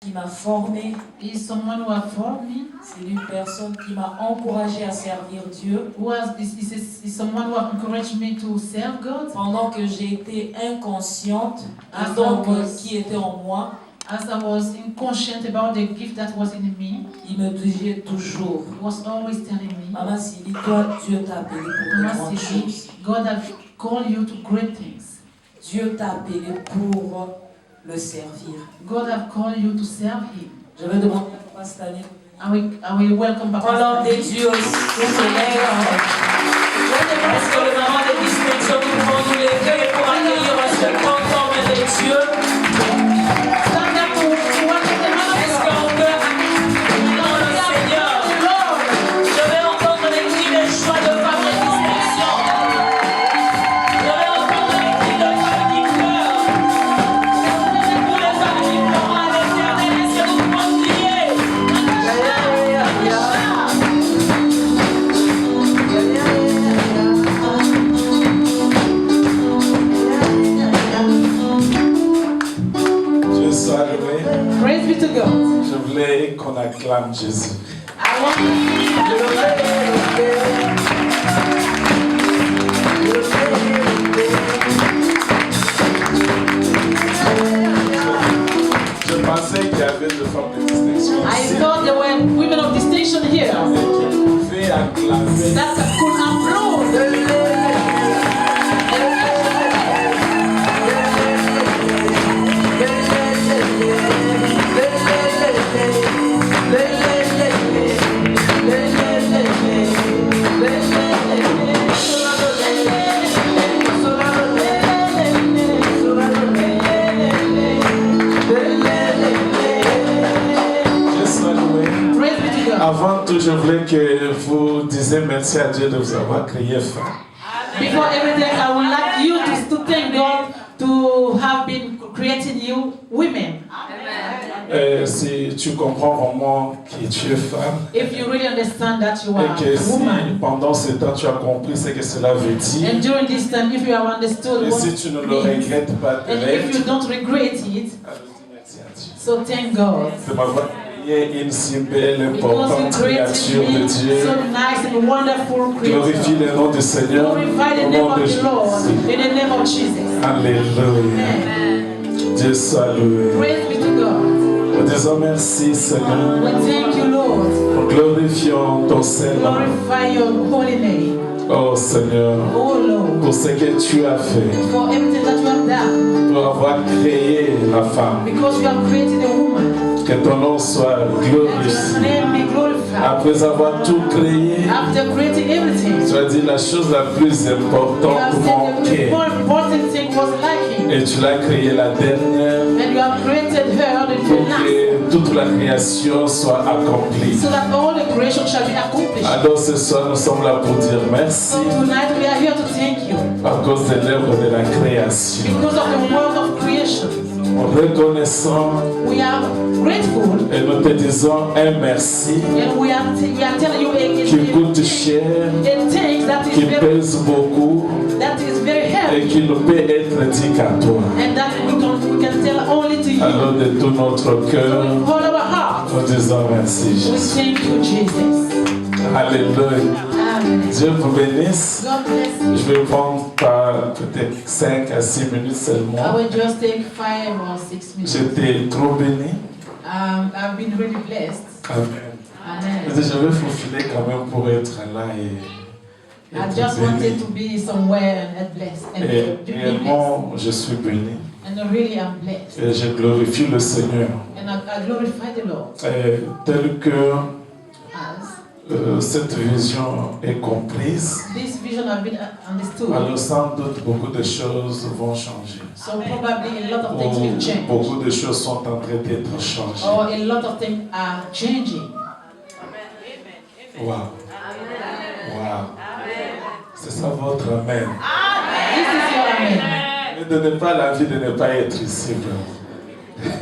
qui m'a formé. He is someone who has formed me. C'est une personne qui m'a encouragé à servir Dieu. Is someone who has encouraged me to serve God. Pendant que j'ai été inconsciente du don qui était en moi, as I was inconscient about the gift that was in me, il me disait toujours, he was always telling me, Maman Sylvie, toi, Dieu t'a appelé pour de grandes choses. God has called you to great things. Dieu t'a appelé pour le servir. God has called you to serve Him. Je vais demander à Papa Stanley. I will welcome Papa Stanley. L'homme de Dieu se lève. Est-ce que le moment de distinction nous prend nous l'écueil pour accueillir ce grand homme de Dieu? Est-ce qu'on peut accueillir le Seigneur? Je vais entendre les cris de joie de femme de distinction. Je vais entendre les cris de femmes qui pleurent. Pour les femmes qui pleurent à l'éternel, est-ce que vous pouvez crier? Dieu soit loué. Praise be to God. Je voulais qu'on acclame Jésus. I want Je pensais qu'il y avait des femmes de distinction I ici thought there were women of distinction here et qui pouvaient acclamer. that could applaud. Dieu soit loué. Praise be to God. Avant tout, je voulais que vous disiez merci à Dieu de vous avoir créé femme. Before everything, I would like you to thank God to have been creating you women. Si tu comprends vraiment que tu es femme If you really understand that you et are que a si woman, pendant ce temps tu as compris ce que cela veut dire and during this time, if you have understood et what si tu ne it le means, regrettes pas de and if l'être, you don't regret it, alors dis merci à Dieu so thank God. de m'avoir créé une si belle, Because you importante created créature de me Dieu. so nice and wonderful Glorifie creature. le nom du Seigneur Glorify the au name nom de of the Lord Jésus. in the name of Jesus. Alléluia. Amen. Dieu soit loué. Praise be to God. Nous disons merci Seigneur. We thank you, Lord. Nous glorifions ton Seigneur. Glorify your holy name. Oh Seigneur, Oh Lord, pour ce que tu as fait, for everything that you have done. pour avoir créé la femme. Because you have created a woman. Que ton nom soit Let glorifié. your name be glorified. Après avoir tout créé, After creating everything, tu as dit la chose la plus you importante have said the manquait. more important thing was lacking. Et tu l'as créé la dernière And you have created her the pour last. que toute la création soit accomplie. So that all the creation shall be accomplished. Alors ce soir, nous sommes là pour dire merci So tonight we are here to thank you. à cause de l'œuvre de la création. Because of the work of creation. Reconnaissant We are grateful. et nous te disons un merci And we are telling you qui coûte cher, a thing that qui is very, pèse beaucoup very et heavy. qui ne peut être dit qu'à toi. And that we can tell only to you. Alors de tout notre cœur, With all our heart, nous disons merci we Jésus. thank you, Jesus. Alléluia. Amen. Dieu vous bénisse. God bless you. Je vais prendre peut-être 5 à 6 minutes seulement. I will just take 5 or 6 minutes. J'étais trop béni. I've been really blessed. Amen. Amen. Je vais faufiler quand même pour être là et I être just béni. wanted to be somewhere and blessed. And Et to be blessed. réellement, je suis béni. And really I'm blessed. Et je glorifie le Seigneur. And I glorify the Lord. Et tel que As cette vision est comprise, this vision has been understood, alors sans doute beaucoup de choses vont changer. so probably a lot of things Ou will change. beaucoup de choses sont en train d'être changées. Or a lot of things are changing. Wow. Wow. C'est ça votre Amen. This is your amen. Ne donnez pas l'envie de ne pas être ici. Vraiment.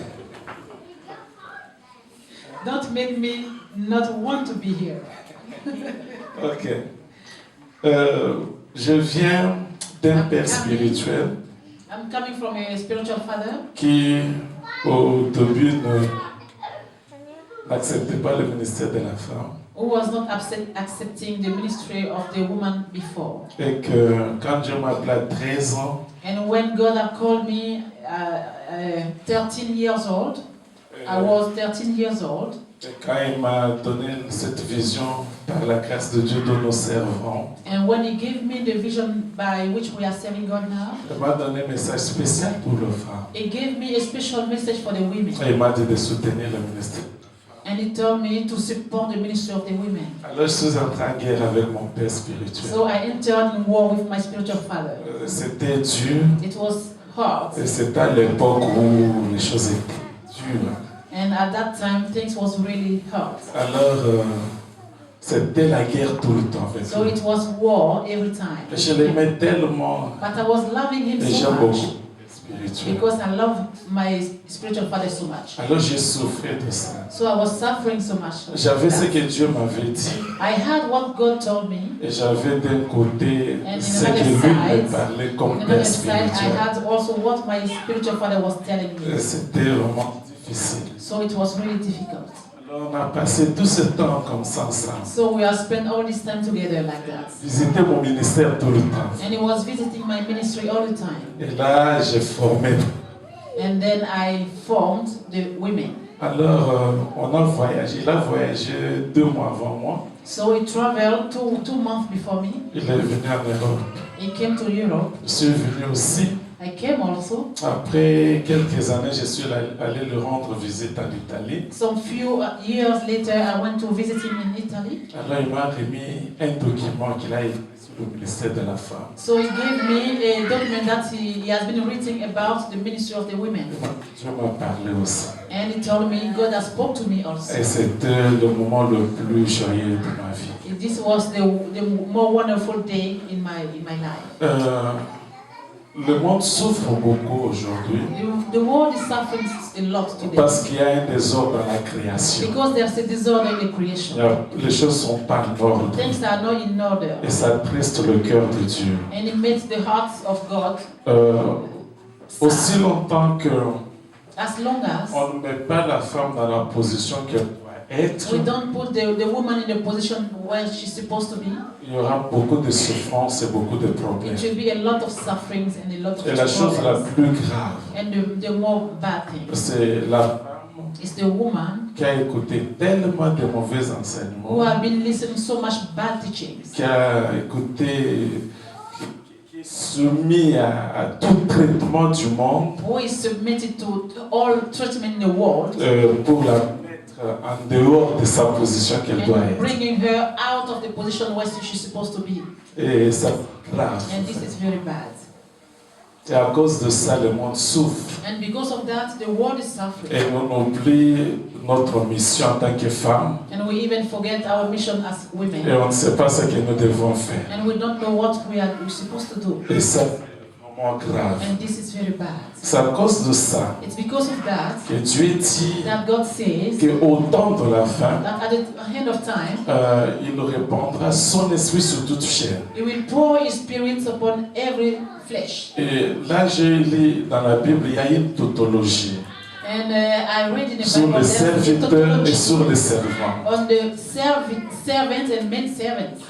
Don't make me not want to be here. Ok. Je viens d'un père spirituel I'm coming from a spiritual father qui, au début, n'acceptait pas le ministère de la femme. who was not accepting the ministry of the woman before. Et que quand Dieu m'a appelé à 13 ans, And when God had called me 13 years old, I was 13 years old. et quand il m'a donné cette vision par la grâce de Dieu de nos servants, And when He gave me the vision by which we are serving God now, il m'a donné un message spécial pour les femmes. He gave me a special message for the women. Et il m'a dit de soutenir le ministère. And He told me to support the ministry of the women. Alors je suis entré en guerre avec mon père spirituel. So I entered in war with my spiritual father. C'était dur. It was hard. Et c'était à l'époque où les choses étaient dures. And at that time, things was really hard. Alors, c'était la guerre tout le temps avec So lui. it was war every time. Et je l'aimais tellement. But I was loving him Et so j'aime much beaucoup spirituel. because I love my spiritual father so much. Alors, j'ai souffert de ça. So I was suffering so much. J'avais ce que Dieu m'avait dit. I had what God told me. Et j'avais d'un côté And ce in que another lui side, me parlait comme On the père other side, I spirituel. had also what my spiritual father was telling Et me. c'était vraiment difficile. So it was really difficult. Alors, on a passé tout ce temps comme ça ensemble. So we have spent all this time together like that. Visiter mon ministère tout le temps. And he was visiting my ministry all the time. Et là, j'ai formé. And then I formed the women. Alors, on a voyagé. Il a voyagé 2 mois avant moi. So he traveled two months before me. Il est venu en Europe. He came to Europe. Je suis venu aussi. I came also. Après quelques années, je suis allé le rendre visite en Italie. Some few years later, I went to visit him in Italy. Alors, il m'a remis un document qu'il a écrit sur le ministère de la femme. So he gave me a document that he has been writing about the ministry of the women. Dieu m'a parlé aussi. And he told me, God has spoke to me also. Et c'était le moment le plus joyeux de ma vie. This was the more wonderful day in my life. Le monde souffre beaucoup aujourd'hui The world is suffering a lot today parce qu'il y a un désordre dans la création. because there's a disorder in the creation. Les choses ne sont pas en ordre. Things are not in order, Et ça attriste le cœur de Dieu. and it makes the hearts of God Aussi sad. longtemps que As long as on ne met pas la femme dans la position qu'elle doit être, we don't put the woman in the position where she's supposed to be, il y aura beaucoup de souffrances et beaucoup de problèmes. it will be a lot of sufferings and a lot of Et la chose la problems. plus grave, And the more bad thing c'est la femme is the woman qui a écouté tellement de mauvais who enseignements, have been listening so much bad teachings, qui a écouté, qui est soumis à tout traitement du monde who is submitted to all treatment in the world, pour la mettre en dehors de sa position qu'elle doit and être. bringing her out of the position where she's supposed to be. Et ça c'est grave. And this is very bad. Et à cause de ça, le monde souffre. And because of that, the world is suffering. Et on oublie notre mission en tant que femmes. And we even forget our mission as Et women. on ne sait pas ce que nous devons faire. And we don't know what we're supposed to do. Et ça, c'est vraiment grave. And this is very bad. C'est à cause de ça It's because of that que Dieu dit that God says qu'au temps de la fin, that at the end of time, il répandra son esprit sur toute chair. He will pour His Spirit upon every flesh. Et là, j'ai lu dans la Bible, il y a une tautologie And I read in the sur Bible les there's a serviteurs et tautology sur les servants. on the servants and men servants.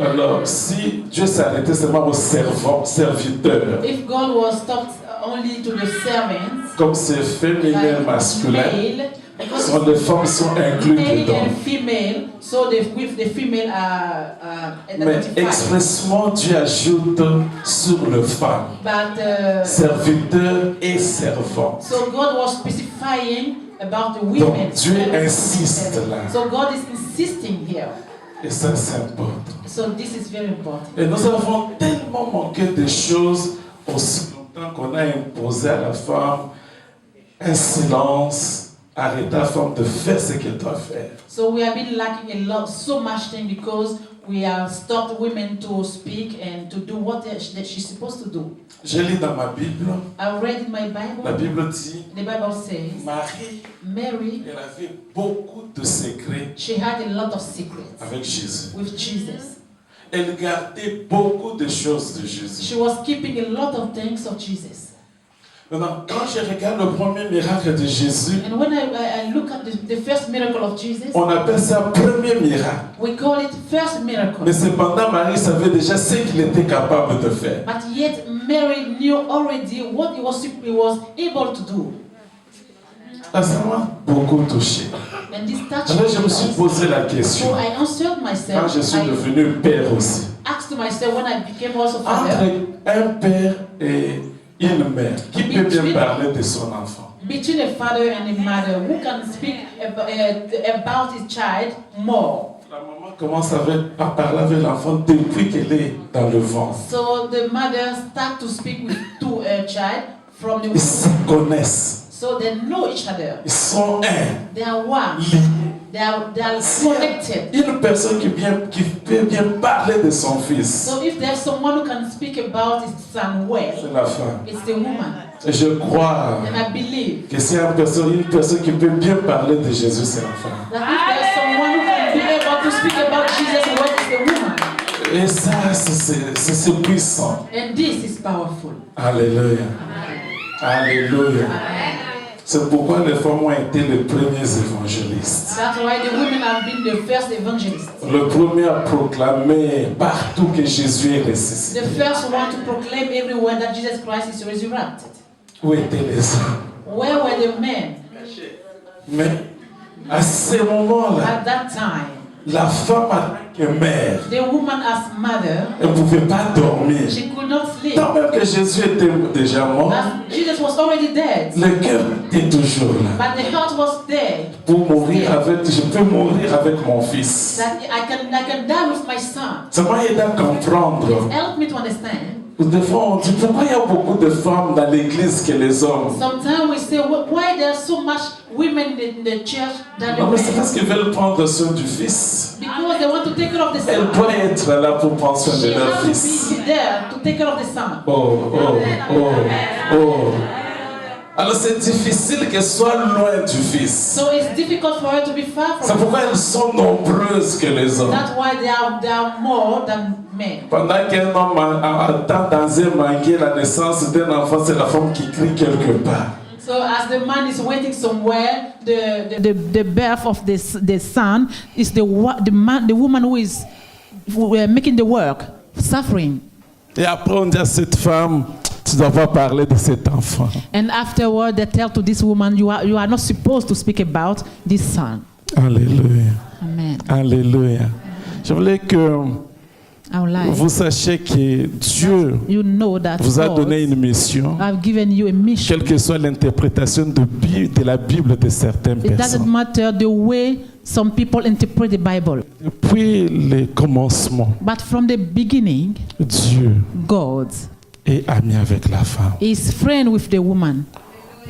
Alors, si Dieu s'arrêtait seulement aux serviteurs, If God was stopped only to the servants, comme c'est féminin, like masculin, male, because sont les femmes sont incluses male dedans. and female, so with the female Mais identified. expressement, Dieu ajoute sur les femmes, But serviteurs et servants. so God was specifying about the Donc women. Dieu insiste là. So God is insisting here. Et ça, c'est important. So this is very important. Et nous avons tellement manqué de choses aussi longtemps qu'on a imposé à la femme un silence, arrêter la femme de faire ce qu'elle doit faire. So we have been lacking a lot, so much thing because we have stopped women to speak and to do what that she's supposed to do. Je lis dans ma Bible, I read in my la Bible, Bible dit, the Bible says, Marie, Mary, elle avait beaucoup de secrets she had a lot of secrets avec Jésus. with Jesus. Elle gardait beaucoup de choses de Jésus. She was keeping a lot of things of Jesus. Maintenant, quand je regarde le premier miracle de Jésus, And when I look at the first miracle of Jesus, on appelle ça premier miracle. we call it first miracle. Mais cependant, Marie savait déjà ce qu'il était capable de faire. But yet Mary knew already what he was able to do. Ah, ça m'a beaucoup touché. And this touched Alors je me me. suis posé la question. So I answered Quand myself. je suis I devenu père aussi. asked myself when I became also Entre father. un père et une mère, qui peut bien parler de son enfant? Between a father and a mother, who can speak about his child more? La maman commence à parler avec l'enfant depuis qu'elle est dans le ventre. So the mother start to speak to her child from the Ils womb. se connaissent. So they know each other. Ils sont un. They are one. Liés. They are connected. Une personne qui peut bien parler de son fils, So if there's someone who can speak about his son well, c'est la femme. it's the woman. Et je crois And I believe que c'est une personne qui peut bien parler de Jésus, c'est la femme. that if there's someone who can be able to speak about Jesus well, it's the woman. Et ça, c'est puissant. And this is powerful. Alléluia. Alléluia. C'est pourquoi les femmes ont été les premiers évangélistes. That's why the women have been the first evangelists. Le premier à proclamer partout que Jésus est ressuscité. The first one to proclaim everywhere that Jesus Christ is resurrected. Où étaient les hommes? Where were the men Mais à ce moment-là, at that time? la femme en tant que mère, The woman as mother, elle ne pouvait pas dormir. she could not sleep. Tant même que Jésus était déjà mort, As Jesus was already dead, le cœur était toujours là. but the heart was there. Pour mourir avec, je peux mourir avec mon fils. That I can die with my son. Ça m'a aidé à comprendre. Help me to understand. Des fois, on dit pourquoi il y a beaucoup de femmes dans l'église que les hommes. Sometimes we say, why there are so much women in the church than the Non, mais c'est men? parce qu'ils veulent prendre soin du fils. Because they want to take care of the Elles son. doivent être là pour prendre soin She de leur has to fils. be there to take care of the son. Oh, oh, oh, oh. Alors c'est difficile qu'elles soient loin du fils. So it's difficult for her to be far C'est from him. pourquoi elles sont nombreuses que les hommes. That's why they are more than men. Pendant qu'un homme attend dans un manqué la naissance d'un enfant, c'est la femme qui crie quelque part. So as the man is waiting somewhere, the birth of the son is the woman who is making the work, suffering. Et après on dit à cette femme, tu ne dois pas parler de cet enfant. And afterward they tell to this woman, you are not supposed to speak about this son. Alléluia. Amen. Alléluia. Je voulais que Our life. vous sachiez que Dieu You know that vous a God donné une mission, have given you a mission. quelle que soit l'interprétation de la Bible de certaines It doesn't personnes. matter the way some people interpret the Bible. Depuis le commencement, But from the beginning, Dieu God est ami avec la femme. is friend with the woman.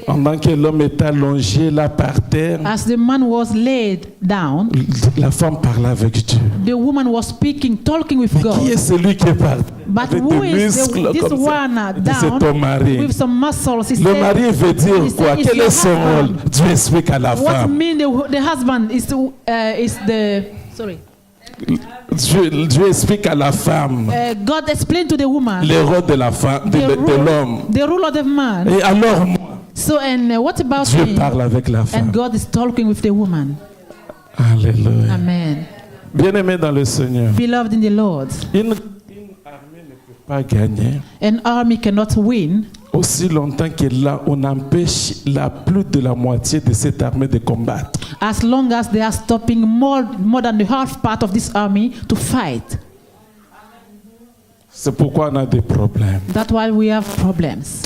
Pendant que l'homme est allongé là par terre, As the man was laid down, la femme parlait avec Dieu. the woman was speaking, talking with Mais qui est God. celui qui parle But avec who des is muscles this comme ça? one Il dit, c'est ton down mari. with some muscles? He Le said, mari veut dire he quoi? said, it's Quel your est son husband. rôle? Dieu explique à la What femme. mean the husband is the sorry. Dieu explique à la femme God explained to the woman le rôle de la femme, de l'homme. the rule of the man. Et alors moi, So and what about Dieu me? parle avec la femme. And God is talking with the woman. Alléluia. Amen. Bien-aimé dans le Seigneur, Beloved in the Lord, une armée ne peut pas gagner an army cannot win aussi longtemps que là on empêche plus de la moitié de cette armée de combattre. as long as they are stopping more than the half part of this army to fight. C'est pourquoi on a des problèmes. That's why we have problems.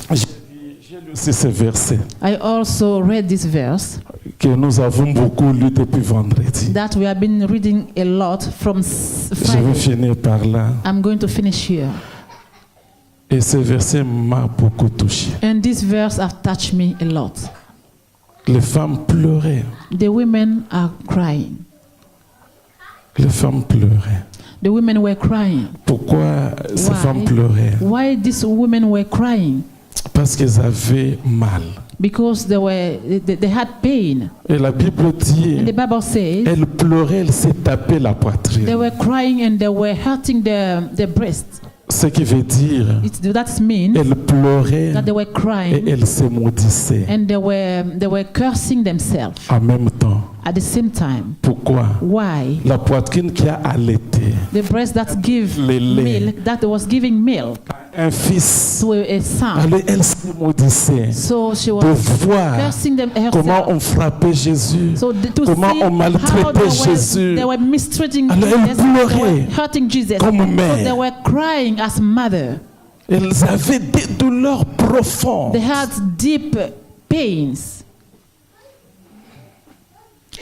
J'ai lu aussi ce verset I also read this verse que nous avons beaucoup lu depuis vendredi. that we have been reading a lot from Je vais Friday. finir par là. I'm going to finish here. Et ce verset m'a beaucoup touché. And this verse have touched me a lot. Les femmes pleuraient. The women are crying. Les femmes pleuraient. The women were crying. Pourquoi ces Why? femmes pleuraient? Why these women were crying? Parce qu'elles avaient mal. Because they had pain. Et la Bible dit, And the Bible says elles pleuraient, elles s'est tapé la they poitrine. were crying and they were hurting their breasts. Ce qui veut dire, That means elle pleurait that they were et crying elle se maudissait and they were cursing themselves en même temps. at the same time. Pourquoi? Why? La poitrine qui a allaité The breast that give Le lait. milk, that was giving milk un fils, to a son. alors elle se maudissait So she de was voir cursing them comment herself. on frappait Jésus, So to comment see on how maltraitait Jésus. they were mistreating Alors elle Jesus, they were pleurait hurting Jesus. comme So mère. they were crying as mother. Elles avaient des douleurs profondes. They had deep pains.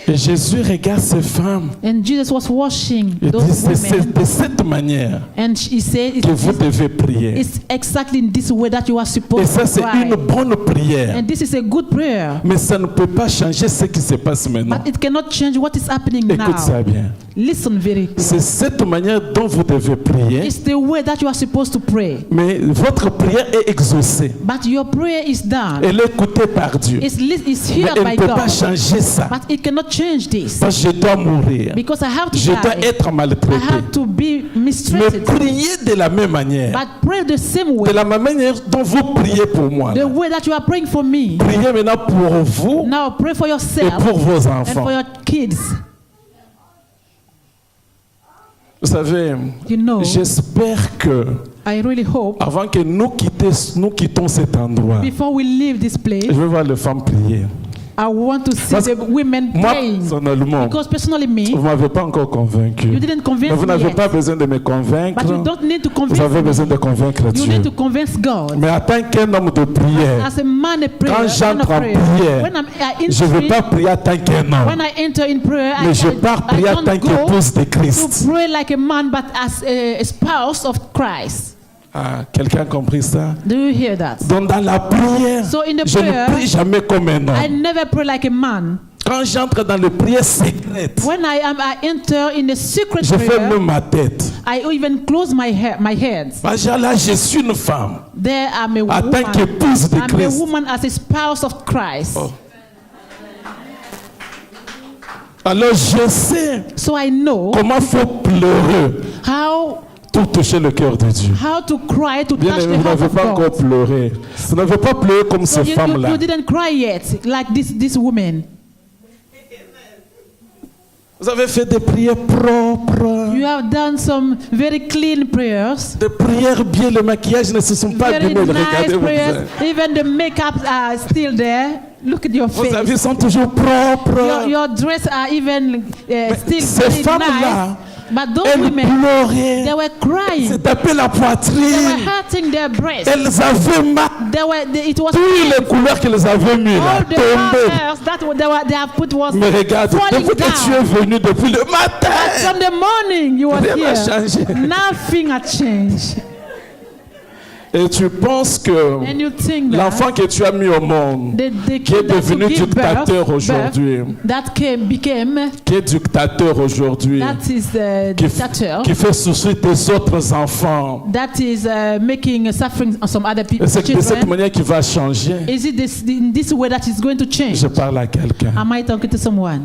Et Jésus regarde ces femmes And Jesus was washing et dit, those c'est women. de cette manière And he said, que vous devez prier. it's exactly in this way that you are Et supposed ça, to c'est cry. une bonne prière. And this is a good prayer. Mais ça ne peut pas changer ce qui se passe maintenant. But it cannot change what is happening Écoute ça now. bien. Listen very good. C'est cette manière dont vous devez prier, It's the way that you are supposed to pray. mais votre prière est exaucée. But your prayer is done. Elle est écoutée par Dieu. It's Mais heard elle by ne peut pas God. changer ça. But it cannot change this. Parce que je dois mourir. Because I have to Je dois die. être I maltraité. have to be Mais mistreated. priez de la même manière. But pray the same De way. la même manière dont vous priez pour moi. The way that you are praying for me. Priez maintenant pour vous Now pray for et yourself pour vos and enfants. for your kids. Vous savez, You know, j'espère que I really hope avant que nous quittons cet endroit, before we leave this place, je vais voir les femmes prier. I want to see Parce the women Moi, praying. personnellement, Because personally me, vous ne m'avez pas encore convaincu. you didn't Mais convince vous me n'avez yet. pas besoin de me convaincre. But you don't need to Vous convince avez me. besoin de convaincre You Dieu. need to convince God. Mais en tant qu'un homme de prière, As a man in prayer, quand j'entre en prière, when I je ne veux enter, pas prier en tant qu'un when homme, I enter in prayer, mais je pars prier en don't tant go qu'épouse de to Christ. pray like a man, but as a spouse of Christ. Ah, quelqu'un a compris ça? Do you hear that? Donc dans la prière, So in the je prayer, ne prie jamais comme un I homme. never pray like a man. Quand j'entre dans les prières secrètes, When I enter in a secret je fais prayer, même ma tête. I even close my head. Parce que là, je suis une femme. There I'm a En tant woman. qu'épouse de I'm a Christ. woman as a spouse of Christ. Oh. Alors je sais So I know comment il faut pleurer how pour toucher le cœur de Dieu. to cry to Bien touch aimé, the vous heart n'avez of pas encore God. pleuré. Vous n'avez pas pleuré comme So ces femmes-là. you didn't cry yet like this woman. Vous avez fait des prières propres. You have done some very clean prayers. Des prières bien, le maquillage ne se sont pas Very abîmés. nice Regardez vos prayers. visages. Even the makeup are still there. Look at your Vos face. habits sont toujours propres. Your dress are even still ces very femmes-là, nice. But those Elles women, pleuraient. they were crying. Se tapaient la They were poitrine. hurting their breasts. Elles avaient mal. It was Toutes les couleurs qu'elles avaient mis là, all the tombées. colors that they have put was Mais regarde, falling depuis que tu es down. venu depuis le matin, From the morning you were rien n'a here. changé. Nothing had changed. Et tu penses que And you think that l'enfant que tu as mis au monde, the qui est kid that you devenu give dictateur birth, aujourd'hui, that became qui est dictateur aujourd'hui, that is the dictator. qui fait souffrir tes autres enfants, That is making suffering on some other people. et c'est de cette Children. manière qu'il va changer. Is it in this way that is going to change? Je parle à quelqu'un. Am I talking to someone?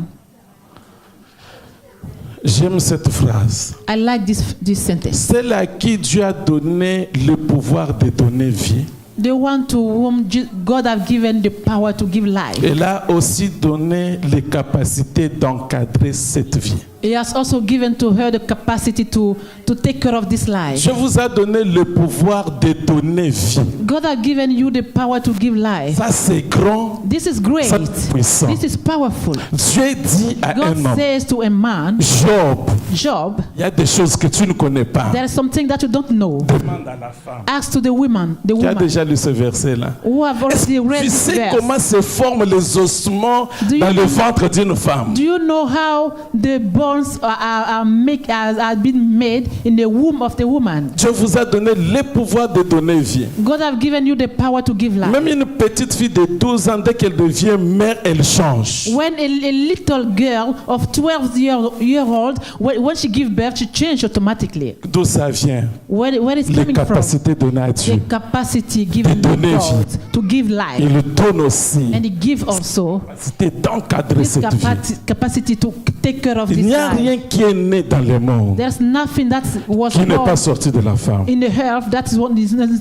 J'aime cette phrase. I like this sentence. Celle à qui Dieu a donné le pouvoir de donner vie, The one to whom God have given the power to give life. elle a aussi donné les capacités d'encadrer cette vie. He has also given to her the capacity to take care of this life. Dieu vous a donné le pouvoir de donner vie. God has given you the power to give life. Ça c'est grand, This is great. ça c'est puissant. This is powerful. Dieu dit à God un homme, says to a man, Job, il y a des choses que tu ne connais pas. there is something that you don't know. Demande à la femme. Ask to the woman, Qui a déjà lu ce verset-là. who have already read Tu this sais verse. comment se forment les ossements Do you dans le know- ventre d'une femme? Do you know how the bones are been made in the womb of the woman? Dieu vous a donné le pouvoir de donner vie. God have given you the power to give life. Même une petite fille de 12 ans, dès qu'elle devient mère, elle change. When a little girl of 12 year old, when she gives birth, she changes automatically. D'où ça vient? Where is Les coming from? capacités données à Dieu. The capacity given De to donner God to give life. Il donne aussi And He gives also la capacité d'encadrer this cette vie. capacity to take care of Il this n'y a a life. rien qui est né dans le monde There's nothing that was qui n'est pas born sorti de la femme. in the earth that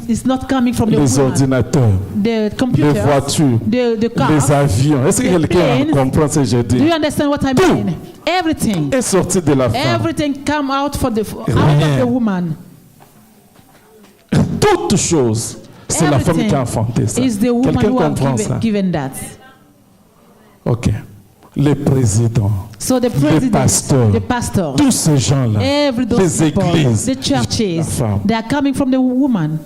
is not coming from the Les woman. ordinateurs, The les computers, voitures, the cars. les avions. Est-ce que the quelqu'un planes. comprend ce que je Do dis? you understand what I Tout. mean? Everything. Est sorti de la femme. Everything come out out of Rien. the woman. Toute chose, c'est la femme qui a enfanté ça. Is the woman Quelqu'un who comprend have ça? given that. Ok. Les présidents, So the les president, pasteurs, the pastors, tous ces gens-là, every those les people, églises, the la churches, femme. they are coming from the woman.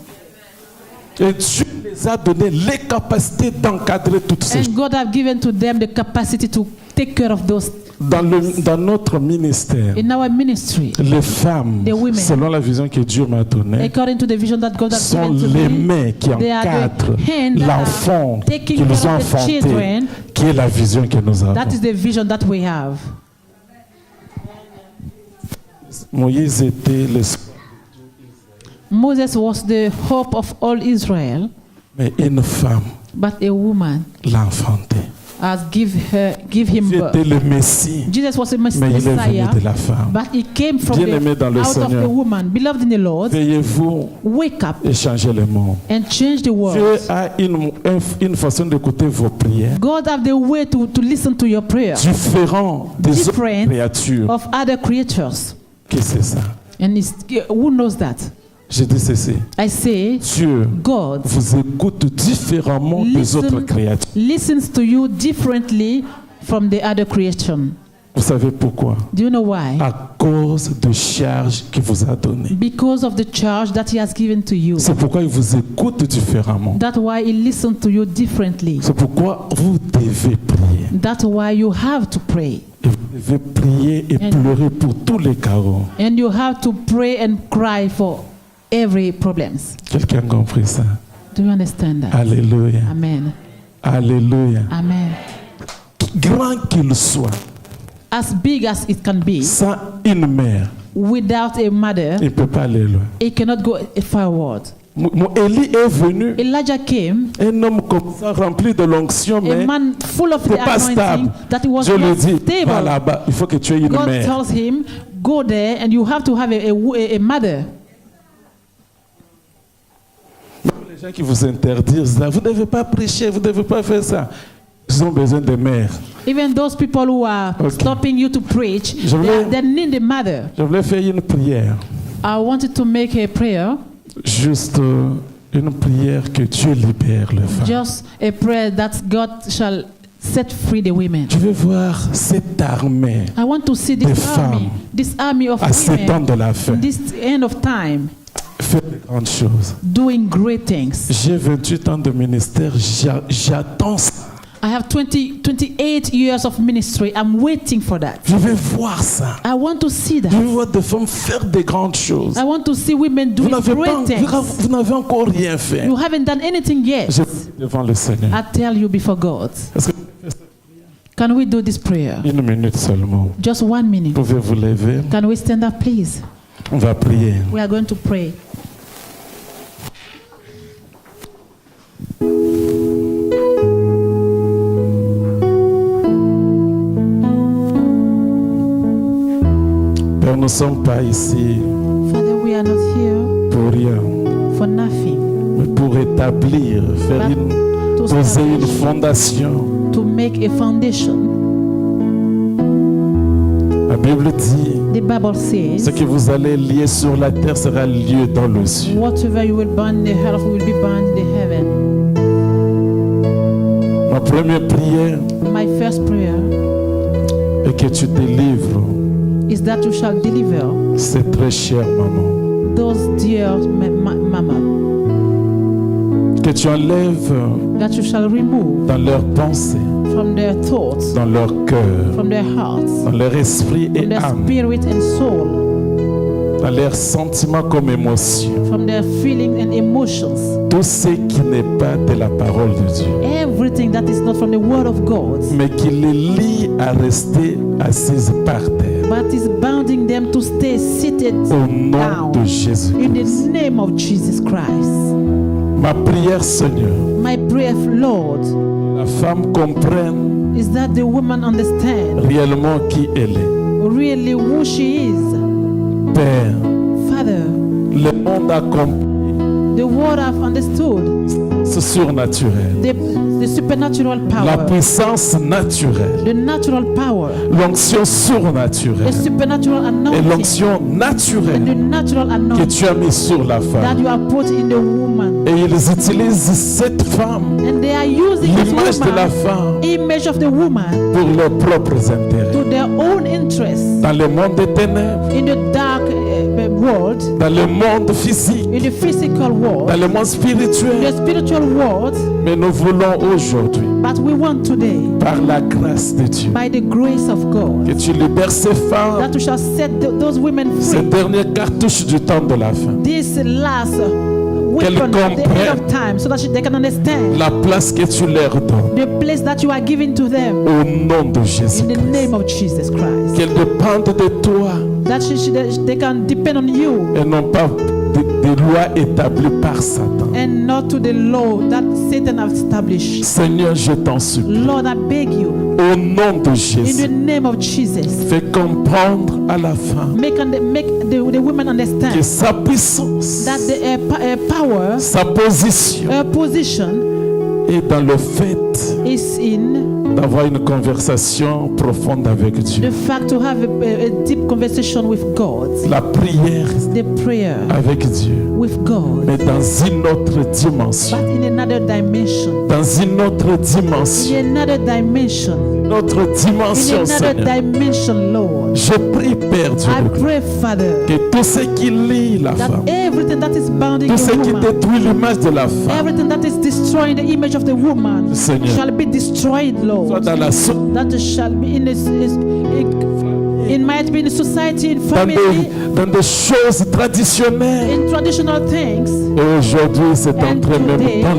Et Dieu les a donné les capacités d'encadrer toutes ces choses. And God have given to them the capacity to take care of those. Dans notre ministère, In our ministry, les femmes, The women, selon la vision que Dieu m'a donnée, according to the vision that God has sont given to les me, mains qui they are encadrent the hands that l'enfant are taking qui nous care a of the enfanté, children. qui est la vision que nous avons. That is the vision that we have. Moïse était l'espoir, Moses was the hope of all Israel, mais une femme but a woman l'a enfanté. has give him Dieu birth. était le Messie, Jesus was a mais il est venu Messiah, de la femme. but he came from Bien-aimé dans le out of Seigneur. the woman. Beloved in the Lord, Veillez-vous wake up et changez le monde. and change the Dieu world. a une façon d'écouter vos prières God have the way to listen to your prayer différent des autres Different créatures. of other creatures. Qu'est-ce que c'est ça? And who knows that? Je dis ceci. I say, Dieu God vous écoute différemment des autres créatures. listens to you differently from the other creation. Vous savez pourquoi? Do you know why? À cause de charges qu'il vous a données. Because of the charge that he has given to you. C'est pourquoi il vous écoute différemment. That's why he listens to you differently. C'est pourquoi vous devez prier. That's why you have to pray. Et vous devez prier et pleurer pour tous les chaos. And you have to pray and cry for every problems. Quelqu'un a compris ça? Do you understand that? Alléluia. Amen. Alléluia. Amen. Grand qu'il soit, As big as it can be, sans une mère, without a mother, il ne peut pas aller loin. it cannot go forward. Élie est venu, Elijah came, un homme comme ça, rempli de l'onction, a mais man full of the c'est pas anointing, stable. that he was Dieu lui not dit, va stable. là-bas, il faut que tu aies une God mère. tells him, go there and you have to have a mother. Les gens qui vous interdisent là, vous ne devez pas prêcher, vous ne devez pas faire ça. Ils ont besoin de mères. Even those people who are Okay. stopping you to preach, Je voulais- they need a mother. Je voulais faire une prière, I wanted to make a prayer, juste une prière que Dieu libère les femmes. just a prayer that God shall set free the women. Je veux voir cette armée I want to see Des this army of à ces temps women, de la fin in this end of time, faire de grandes choses. doing great things. J'ai 28 ans de ministère, j'attends ça. I have 28 years of ministry. I'm waiting for that. Je veux voir ça. I want to see Je that. veux voir des femmes faire de grandes choses. I want to see women Vous doing n'avez pas, great things. vous n'avez encore rien fait. You haven't done anything yet. Je prie devant le Seigneur. I tell you before God. Est-ce que Can we do this prayer? une minute seulement? Just 1 minute. Vous pouvez vous lever. Can we stand up, please? On va prier. We are going to pray. Père, nous ne sommes pas ici Father, we are not here pour rien, for nothing, mais pour établir, faire to poser une establish, fondation. to make a foundation. La Bible dit, The Bible ce says, que vous allez lier sur la terre sera lié dans le ciel. whatever you will burn in the earth will be burned in the heaven. Ma première prière My first prayer est que tu délivres is that you shall deliver cette très chère maman. those dear mama, Que tu enlèves that you shall remove dans leurs pensées, from their thoughts, dans leur cœur, from their hearts, dans leur esprit et from their âme, spirit and soul, dans leurs sentiments comme émotions. from their feelings and emotions. Tout ce qui n'est pas de la parole de Dieu, Everything that is not from the word of God, mais qui les lie à rester assises par terre. but is bounding them to stay seated Au nom down de in Jésus-Christ. the name of Jesus Christ. Ma prière, Seigneur, My prayer, Lord, la femme comprenne is that the woman understand réellement qui elle est. really who she is. Père, Father, le monde a compris, the word I've understood, c'est surnaturel. the supernatural La power, puissance naturelle, the natural power, l'onction the surnaturelle supernatural et anointing, l'onction and the naturelle natural que anointing tu as mis sur la that femme. you have put in the woman. Et ils utilisent cette femme, And they are using l'image this de la woman, femme, image of the woman, pour leurs propres intérêts. to their own interests Dans le monde des ténèbres, in the dark world, dans le monde physique, in the physical dans world, le monde in the spirituel. spiritual world. Mais nous voulons aujourd'hui, But we want today, par la grâce de Dieu, by the grace of God, que tu libères ces femmes, that we shall set those women ces free. dernières cartouches du temps de la fin. This last weapon at the end comprennent of time, so that they can understand La place que tu leur donnes, the place that you are giving to them au nom de Jésus. in the name of Jesus Christ. Qu'elles dépendent de toi That they can depend on you et non pas des lois établies par Satan. and not to the law that Satan has established. Seigneur, je t'en supplie, Lord, I beg you, au nom de in the Jésus, name of Jesus, fais comprendre à la femme make the women que understand sa puissance, that the power, sa position position est dans le fait is in d'avoir une conversation profonde avec Dieu. the fact to have a deep conversation with God, La prière the prayer avec Dieu, with God, mais dans une autre dimension. but in another dimension, Dans une autre dimension. in another dimension, Notre in dimension, another Seigneur. dimension, Lord. Je prie, Père Dieu, I de gloire, pray, Father, que tout ce qui lie la that femme, everything that is bounding tout ce the qui woman, détruit l'image de la femme, everything that is destroying the image of the woman, Seigneur, shall be destroyed, soit Lord. dans la That shall be it might be in society, in family, dans des choses traditionnelles. in traditional things. Et aujourd'hui, c'est And entré même today, dans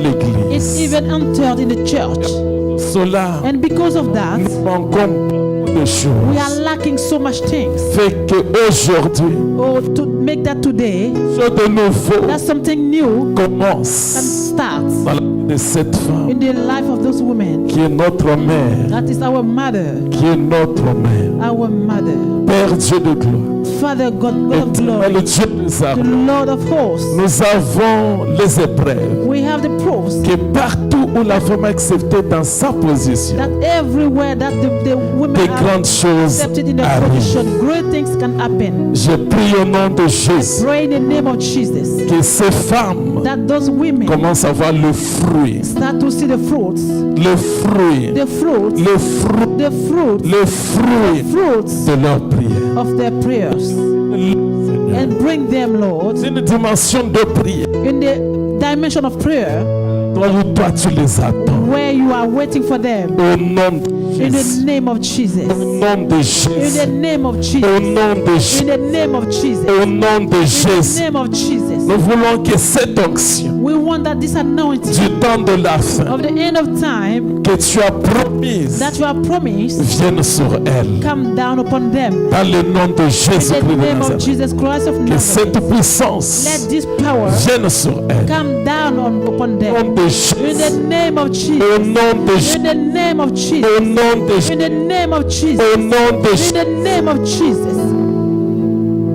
it's l'église. even entered in the church. Cela, And because of that, nous manquons beaucoup de we choses. are lacking so much things. Fait qu'aujourd'hui, Oh, to make that today, chose de nouveau that something new can commence start dans la vie de cette femme in the life of those women. qui est notre mère, That is our mother, qui est notre mère. our mother. Père Dieu de gloire, Father God, God of éternel glory, Dieu des the armées, Lord of hosts. nous avons les épreuves We have the proofs que partout où la femme est acceptée dans sa position, that everywhere that the women des are grandes choses accepted in their arrivent. position, great things can happen. Je prie au nom de Jésus Pray in the name of Jesus que ces femmes that those women commencent à voir le fruit, start to see the fruits, le fruit, the fruits, le fruit, the fruits, le fruit fruits de leur prière. of their prayers, Seigneur, and bring them, Lord, c'est une dimension de prière. in the dimension of prayer Toi, toi, tu les attends. where you are waiting for them. Au nom de In Jésus. the name of Jesus. Au nom de In Jésus. the name of Au Jesus. nom de In Jésus. the name of Jesus. Au nom de In the Jésus. name of Jesus. Nous voulons que cette onction We want that this anointing du temps de la fin of the end of time que tu as promise that you have promised vienne sur elle. come down upon them. Dans le nom de In Jésus-Christ the de name of Nazareth. Jesus Christ of Que cette Nazareth. puissance Let this power vienne sur elle. come down upon Au nom them. de In Jésus. the name of Au Jesus. nom de Jésus. In the name of Au Jesus. nom de Jésus. In the name of Jesus. Au nom de In Jésus. the name of Jesus.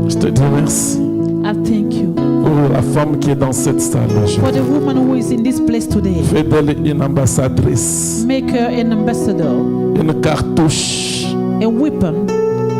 Je te dis merci I thank you pour la femme qui est dans cette salle for aujourd'hui. the woman who is in this place today. Fais d'elle une ambassadrice, Make her an ambassador, une cartouche a weapon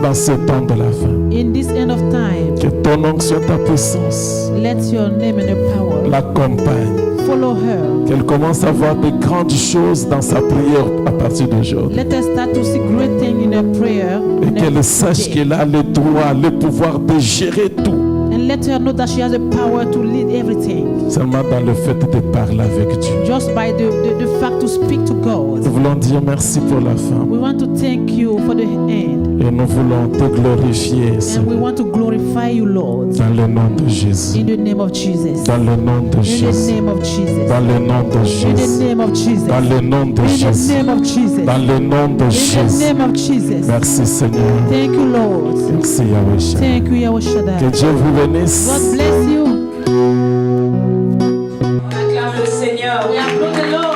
dans ce temps de la fin. in this end of time. Que ton onction, ta puissance Let your name and your power l'accompagne. follow her. Qu'elle commence à voir de grandes choses dans sa prière à partir d'aujourd'hui. Let her start to see great things in her prayer. Et in her qu'elle sache day. qu'elle a le droit, le pouvoir de gérer tout. And let her know that she has the power to lead everything. Seulement dans le fait de parler avec Dieu. Just by the fact to speak to God. Nous voulons dire merci pour la femme. We want to thank you for the end. Et nous voulons te glorifier, And we Seigneur. want to glorify you, Lord. Dans le nom de Jésus. In the name of Jesus. Dans le nom de In the Jésus. name of Jesus. Dans le nom de In the Jésus. name of Jesus. Dans le nom de In the Jésus. name of Jesus. Dans le nom de In the Jésus. name of Jesus. Merci Seigneur. Thank you, Lord. Merci Yahweh. Thank you, Yahweh Que Shaddai. Dieu vous bénisse. God bless you. Acclame le Seigneur. We applaud the Lord.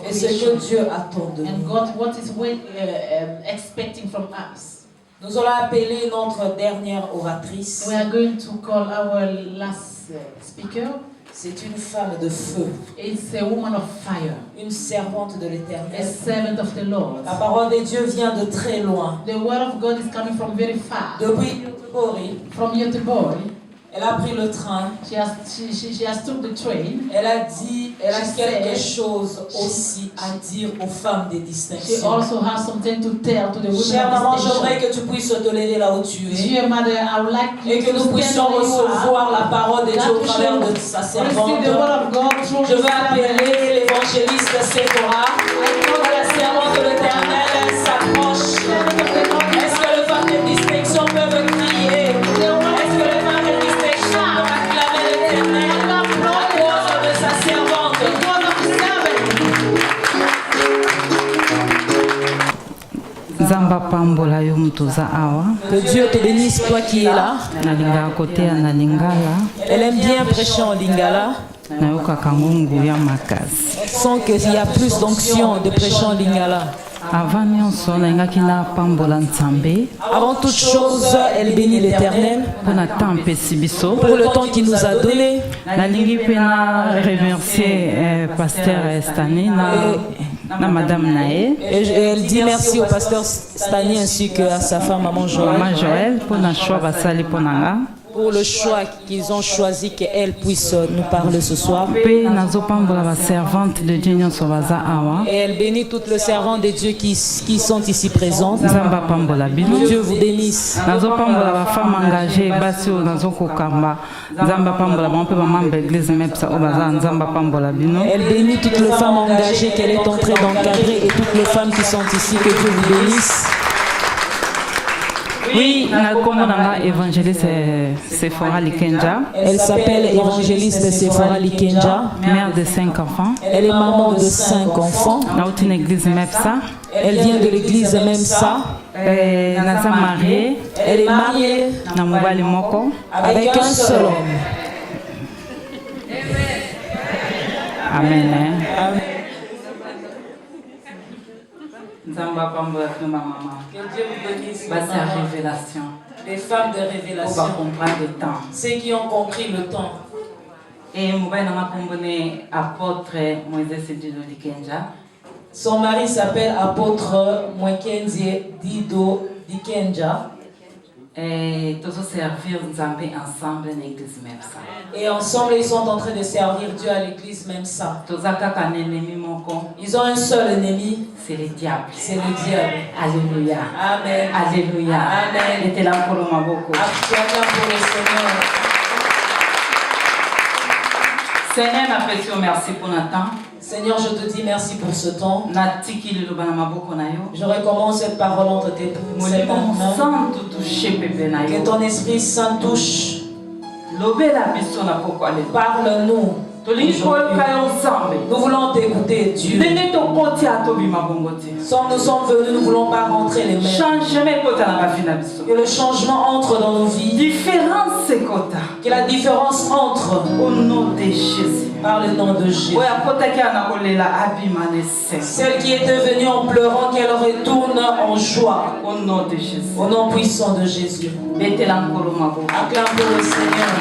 Et ce que Dieu attend de And nous. God, what is expecting from us. Nous allons appeler notre dernière oratrice. We are going to call our last speaker. C'est une femme de feu, It's a woman of fire, une servante de a l'Éternel. servant of the Lord. La parole de Dieu vient de très loin. The word of God is coming from very far. Depuis Göteborg, From Göteborg, elle a pris le train. she has took the train. Elle a She quelque said- chose aussi à dire aux femmes des She distinctions. also has something to tell to the women Chère maman, of j'aimerais distinction. que tu puisses te lever là où tu es. Dear mother, I would like you Et que to nous stand puissions where you are. recevoir la parole de Dieu au That we travers shall de sa receive servante. the word of God through Je his veux servant. appeler l'évangéliste Séphora. Que la servante de l'Éternel s'approche. Est-ce que les femmes de distinction peuvent crier? Est-ce que les femmes de distinction peuvent acclamer l'Éternel à cause de sa servante? Zamba pambola yo mtuza awa Que Dieu te bénisse, toi qui es là. nalinga kotea na lingala Elle aime bien prêcher en lingala. nayokaka ngungu ya makasi. Sans qu'il y a plus d'onction de prêcher en lingala. Avant nyonso nalingaki na pambola nzambe Avant toute chose, elle bénit l'Éternel mpo na temps mpesi biso. pour le temps qu'il nous a donné. Nalingi mpe na remercier paster Stani na madame na ye Et elle dit merci au pasteur Stani ainsi qu'à sa femme, maman Joël, mama Joël mpo na choix basali mpo na nga. pour le choix qu'ils ont choisi qu'elle puisse nous parler ce soir. Mpe nazopambola baservante de Dieu nyonso baza awa. Et elle bénit toutes les servantes de Dieu qui sont ici présentes. Nzambe apambola bino. Dieu vous bénisse. nazopambola bafemme engagé basi oyo nazokokamba nzambe apambola bango mpe bamambe église mepsa oyo baza na nzambe apambola bino. Elle bénit toutes les femmes engagées qu'elle est en train d'encadrer et toutes les femmes qui sont ici. Que Dieu vous bénisse. Oui, na kombo na nga évangéliste Sephora Likenja, Elle s'appelle évangéliste Séphora Likenja. mère de 5 enfants. Elle est maman de 5 enfants. nauti na église mepsa. Elle vient de l'église Memsa. naza mariée Elle est mariée na mobali moko. avec un seul homme. Amen. Amen. Nzambe apambola bino bamama Que Dieu vous bénisse. basi ya révélation Les femmes de po révélation. bacomprendre le temps. Ceux qui ont compris le temps. E mobali na nga kombo ne apôtre Moïse Dilo Likenja. Son mari s'appelle apôtre Mwekenzie Dido Dikenja. Tozoservir Nzambe ensemble na église mepsa. Et ensemble, ils sont en train de servir Dieu à l'église Memsa. Toza kaka na ennemi moko, Ils ont un seul ennemi, c'est le diable. c'est le diable. Alléluia. Amen. Alléluia. Amen. Etela nkolo maboko. Acclamons pour le Seigneur. Seigneur, napesi yo merci pour na temps. Seigneur, je te dis merci pour ce temps. Natiki liloba na maboko na yo. Je recommence cette parole entre tes Molimo mains. santo touche pepe na Que yo. ton Esprit Saint touche. Lobela biso na pokwa le. Parle-nous. Tolingi koyoka yo nzambe. Nous voulons t'écouter, Dieu. Ndenge tokoti atobima bongo te. Sans nous sommes venus, nous ne voulons pas rentrer les mains. Changement ekota na bavi na biso. Que le changement entre dans nos vies. Différence ekota. Que la différence entre Au nom de Jésus. par le nom de Jésus. Oyo akotaki ana kolela abima na esengo. Celle qui était venue en pleurant, qu'elle retourne en joie. Au nom de Jésus. Au nom puissant de Jésus. Betela nkolo maboko. Acclame pour le Seigneur.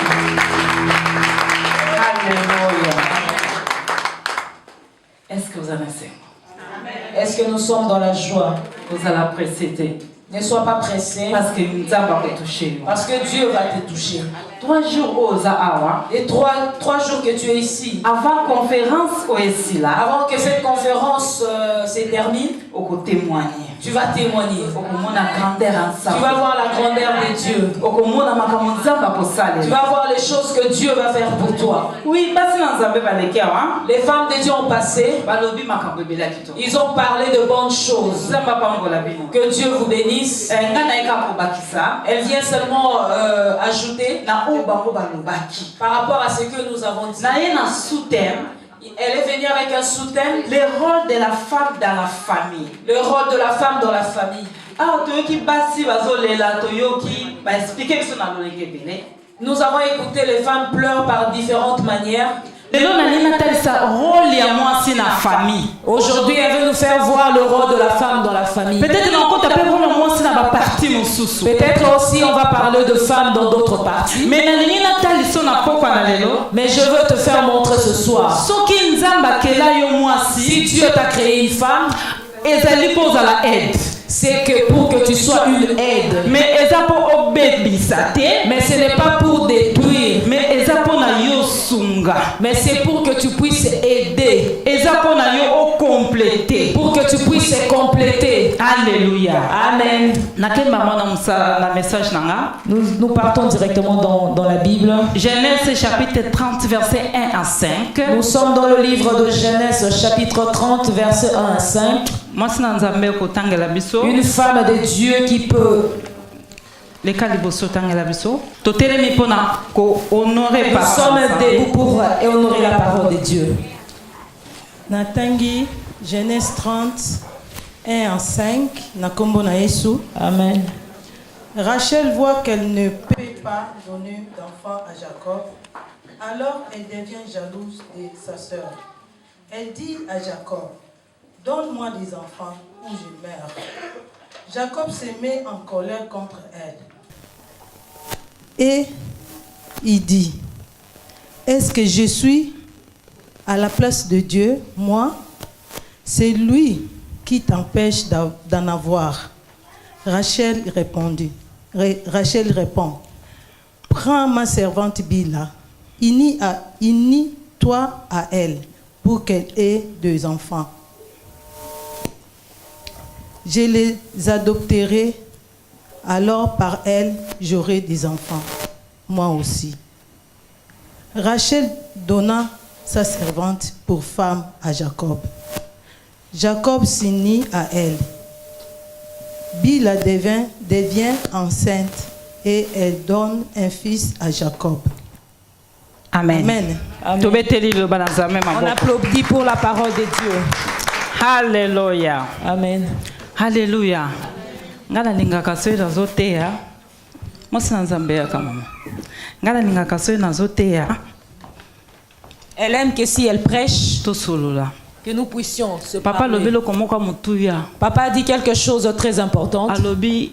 Alléluia. Est-ce que vous avez ça? Est-ce que nous sommes dans la joie? Vous allez précéder. Ne sois pas pressé. Parce que nous avons touché. Parce que Dieu va te toucher. 3 jours aux Awa. Et trois jours que tu es ici, Avant la conférence au Essila, avant que cette conférence se termine, on témoigner. tu vas témoigner. On a grandeur Tu ensemble. vas voir la grandeur de Dieu. Tu Tu vas voir les choses que Dieu va faire pour toi. Oui, parce que Les femmes de Dieu ont passé. Ils ont parlé de bonnes choses. Que Dieu vous bénisse. Elle vient seulement ajouter par rapport à ce que nous avons dit. Elle est venue avec un sous-thème. Le rôle de la femme dans la famille. Le rôle de la femme dans la famille. Nous avons écouté les femmes pleurent par différentes manières. Aujourd'hui, elle veut nous faire voir le rôle de la femme dans la famille. Peut-être aussi on va parler de femmes dans d'autres parties. Mais je veux te faire montrer ce soir. Si Dieu t'a créé une femme, c'est que pour que tu sois une aide. Mais ce n'est pas pour détruire. Mais c'est pour que tu puisses aider. Pour que tu puisses compléter. Alléluia. Amen. Nous partons directement dans la Bible. Genèse chapitre 30 verset 1 à 5. Nous sommes dans le livre de Genèse chapitre 30 verset 1 à 5. Une femme de Dieu qui peut. Nous sommes debout pour honorer la parole de Dieu. Natangi, Genèse 30, 1 à 5, Nakombo na Yesu. Amen. Rachel voit qu'elle ne peut pas donner d'enfant à Jacob. Alors elle devient jalouse de sa sœur. Elle dit à Jacob, donne-moi des enfants ou je meurs. Jacob se met en colère contre elle. Et il dit, est-ce que je suis à la place de Dieu, moi? C'est lui qui t'empêche d'en avoir. Rachel répond, prends ma servante Bila, unis-toi à elle pour qu'elle ait 2 enfants. Je les adopterai, alors par elle, j'aurai des enfants, moi aussi. Rachel donna sa servante pour femme à Jacob. Jacob s'unit à elle. Bila devient enceinte et elle donne un fils à Jacob. Amen. Amen. On applaudit pour la parole de Dieu. Alléluia. Amen. Alléluia. Ngala lingaka soyi nazoteya. Mosi na Nzambe ya kama. Ngala lingaka soyi nazoteya. Elle aime que si elle prêche, To solola. que nous puissions se Papa parler. lobelo komoka mutuya. Papa a dit quelque chose de très important. Alobi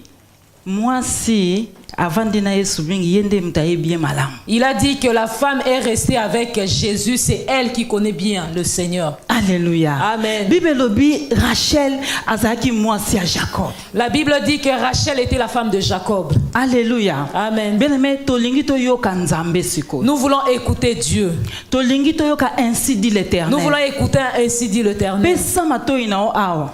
moi si avant de Yesu bingi yende mtaye bien malam. Il a dit que la femme est restée avec Jésus, c'est elle qui connaît bien le Seigneur. Alléluia. Amen. Bible lobi Rachel azaki moi si à Jacob. La Bible dit que Rachel était la femme de Jacob. Alléluia. Amen. Bien-aimé tolingi to yoka Nzambe siko. Nous voulons écouter Dieu. Tolingi to yoka ainsi dit l'Éternel. Nous voulons écouter ainsi dit l'Éternel. Pesa mato inao awa.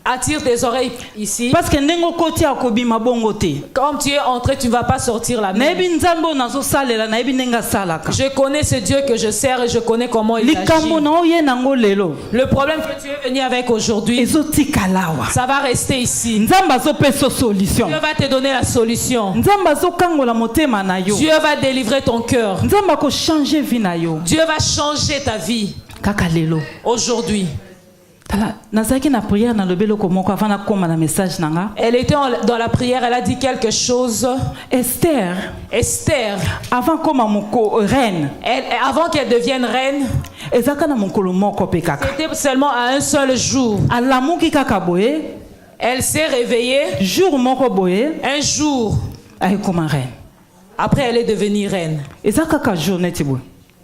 Attire tes oreilles ici. Parce que nengo koti akobima bongo te. Comme tu es entré, tu ne vas pas sortir la main. Nayebi nzambo nazo salela nayebi nenga salaka. Je connais ce Dieu que je sers et je connais comment il Likambo agit. na oye nango lelo. Le problème que tu es venu avec aujourd'hui, Ezotikalawa. ça va rester ici. Nzamba zo peso solution. Dieu va te donner la solution. Nzamba zo kangola motema na yo. Dieu va délivrer ton cœur. Nzamba ko changer vie na yo. Dieu va changer ta vie Kaka lelo. aujourd'hui. Tala nazaki na prière na lobelo komoko avant na koma na message nanga. Elle était dans la prière, elle a dit quelque chose. Esther avant koma moko reine. Avant qu'elle devienne reine, Ezaka na mokolo moko pe kaka. c'était seulement à un seul jour. Alamuki kaka boye. Elle s'est réveillée Jour moko boye. un jour. Ay koma reine. Après, elle est devenue reine. Ezaka ka journée tibo.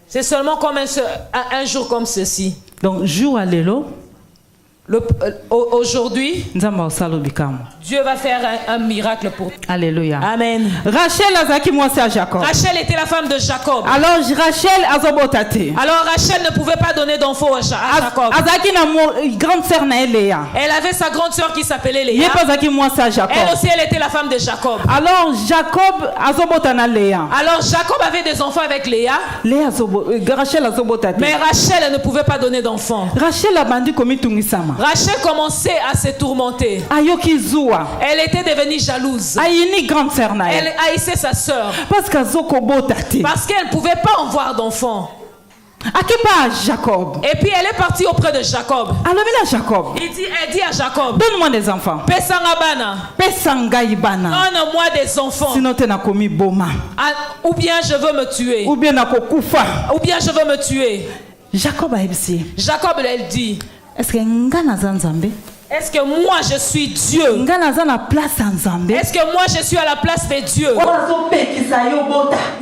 C'est seulement comme un jour comme ceci. Donc jour à lelo. Aujourd'hui, Nzamba osalo bikamo. Dieu va faire un miracle pour toi. Alléluia. Amen. Rachel azaki moi c'est à Jacob. Rachel était la femme de Jacob. Alors Rachel azobotate. Alors Rachel ne pouvait pas donner d'enfant à Jacob. Azaki na grande sœur na Léa. Elle avait sa grande sœur qui s'appelait Léa. Yepa azaki moi c'est à Jacob. Elle aussi, elle était la femme de Jacob. Alors Jacob azobota na Léa. Alors Jacob avait des enfants avec Léa. Rachel azobotate. Mais Rachel ne pouvait pas donner d'enfants. Rachel abandi komitungisama. Rachel commençait à se tourmenter. Ayoki zuwa. Elle était devenue jalouse. Ayini grande sœur na. Elle haïssait sa sœur. Parce qu'azoko botate. Parce qu'elle ne pouvait pas en voir d'enfants. Akipa Jacob. Et puis elle est partie auprès de Jacob. Alors là Jacob. Elle dit à Jacob, Donne-moi des enfants. Pesangabana, Pesangaibana. donne-moi des enfants. Sinon tu n'as commis boma. Ou bien je veux me tuer. Ou bien nakokufa. Ou bien je veux me tuer. Jacob a dit. Jacob elle dit, Est-ce que ngana zanzambe? est-ce que moi je suis Dieu? Ngana zana place nzambe. Est-ce que moi je suis à la place de Dieu?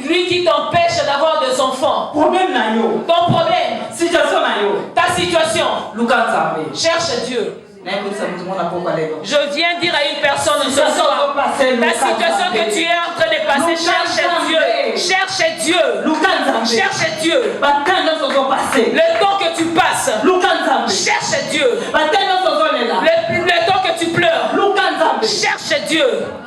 Lui qui t'empêche d'avoir des enfants. Problème na yo. Ton problème, Situation na yo. ta situation, Luka nzambe. cherche Dieu. Na yo ça mona poko lelo. Je viens dire à une personne ce soir, la situation que tu es en train de passer, cherche Dieu. Cherche Dieu. Luka nzambe. Cherche Dieu. Batanga sozo passer. Le temps que tu passes, Luka nzambe. cherche Dieu. Batanga sozo lela. Le temps que tu pleures, Luka nzambe. cherche Dieu.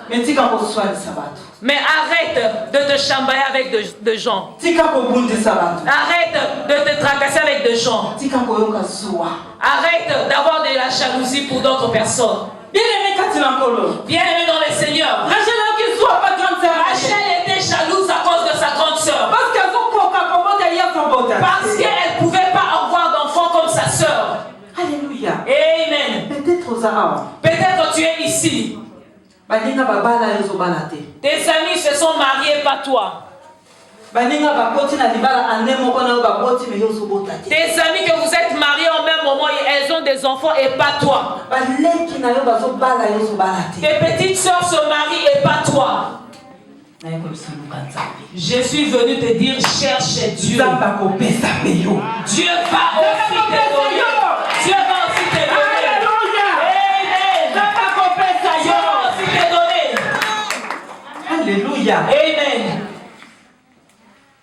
Metika ko swali sabato. Mais arrête de te chambrer avec de gens. Tika ko bundi sabato. Arrête de te tracasser avec des gens. Tika ko yoka zuwa. Arrête d'avoir de la jalousie pour d'autres personnes. Bien-aimé katina kolo. Bien-aimé dans le Seigneur, Rachel a qui soit pas grande sœur. Rachel était jalouse à cause de sa grande sœur. Parce qu'elle a koka ya sabota. Parce qu'elle ne pouvait pas avoir d'enfant comme sa sœur. Alléluia. Amen. Peut-être aux Arabes. Peut-être tu es ici. Baninga babala yozo balate. Tes amis se sont mariés par toi. Baninga bakoti na libala ane moko na bakoti me yozo botate. Tes amis que vous êtes mariés au même moment, elles ont des enfants et pas toi. Baleki na yo bazo bala yozo balate. Tes petites sœurs se marient et pas toi. Na yeko bisaluka nzambe. Je suis venu te dire, cherche Dieu. Zamba ko pesa meyo. Dieu va aussi te donner. Dieu va aussi te donner. Amen. Zamba ko pesa Dieu yo. va aussi te donner. Alléluia. Amen.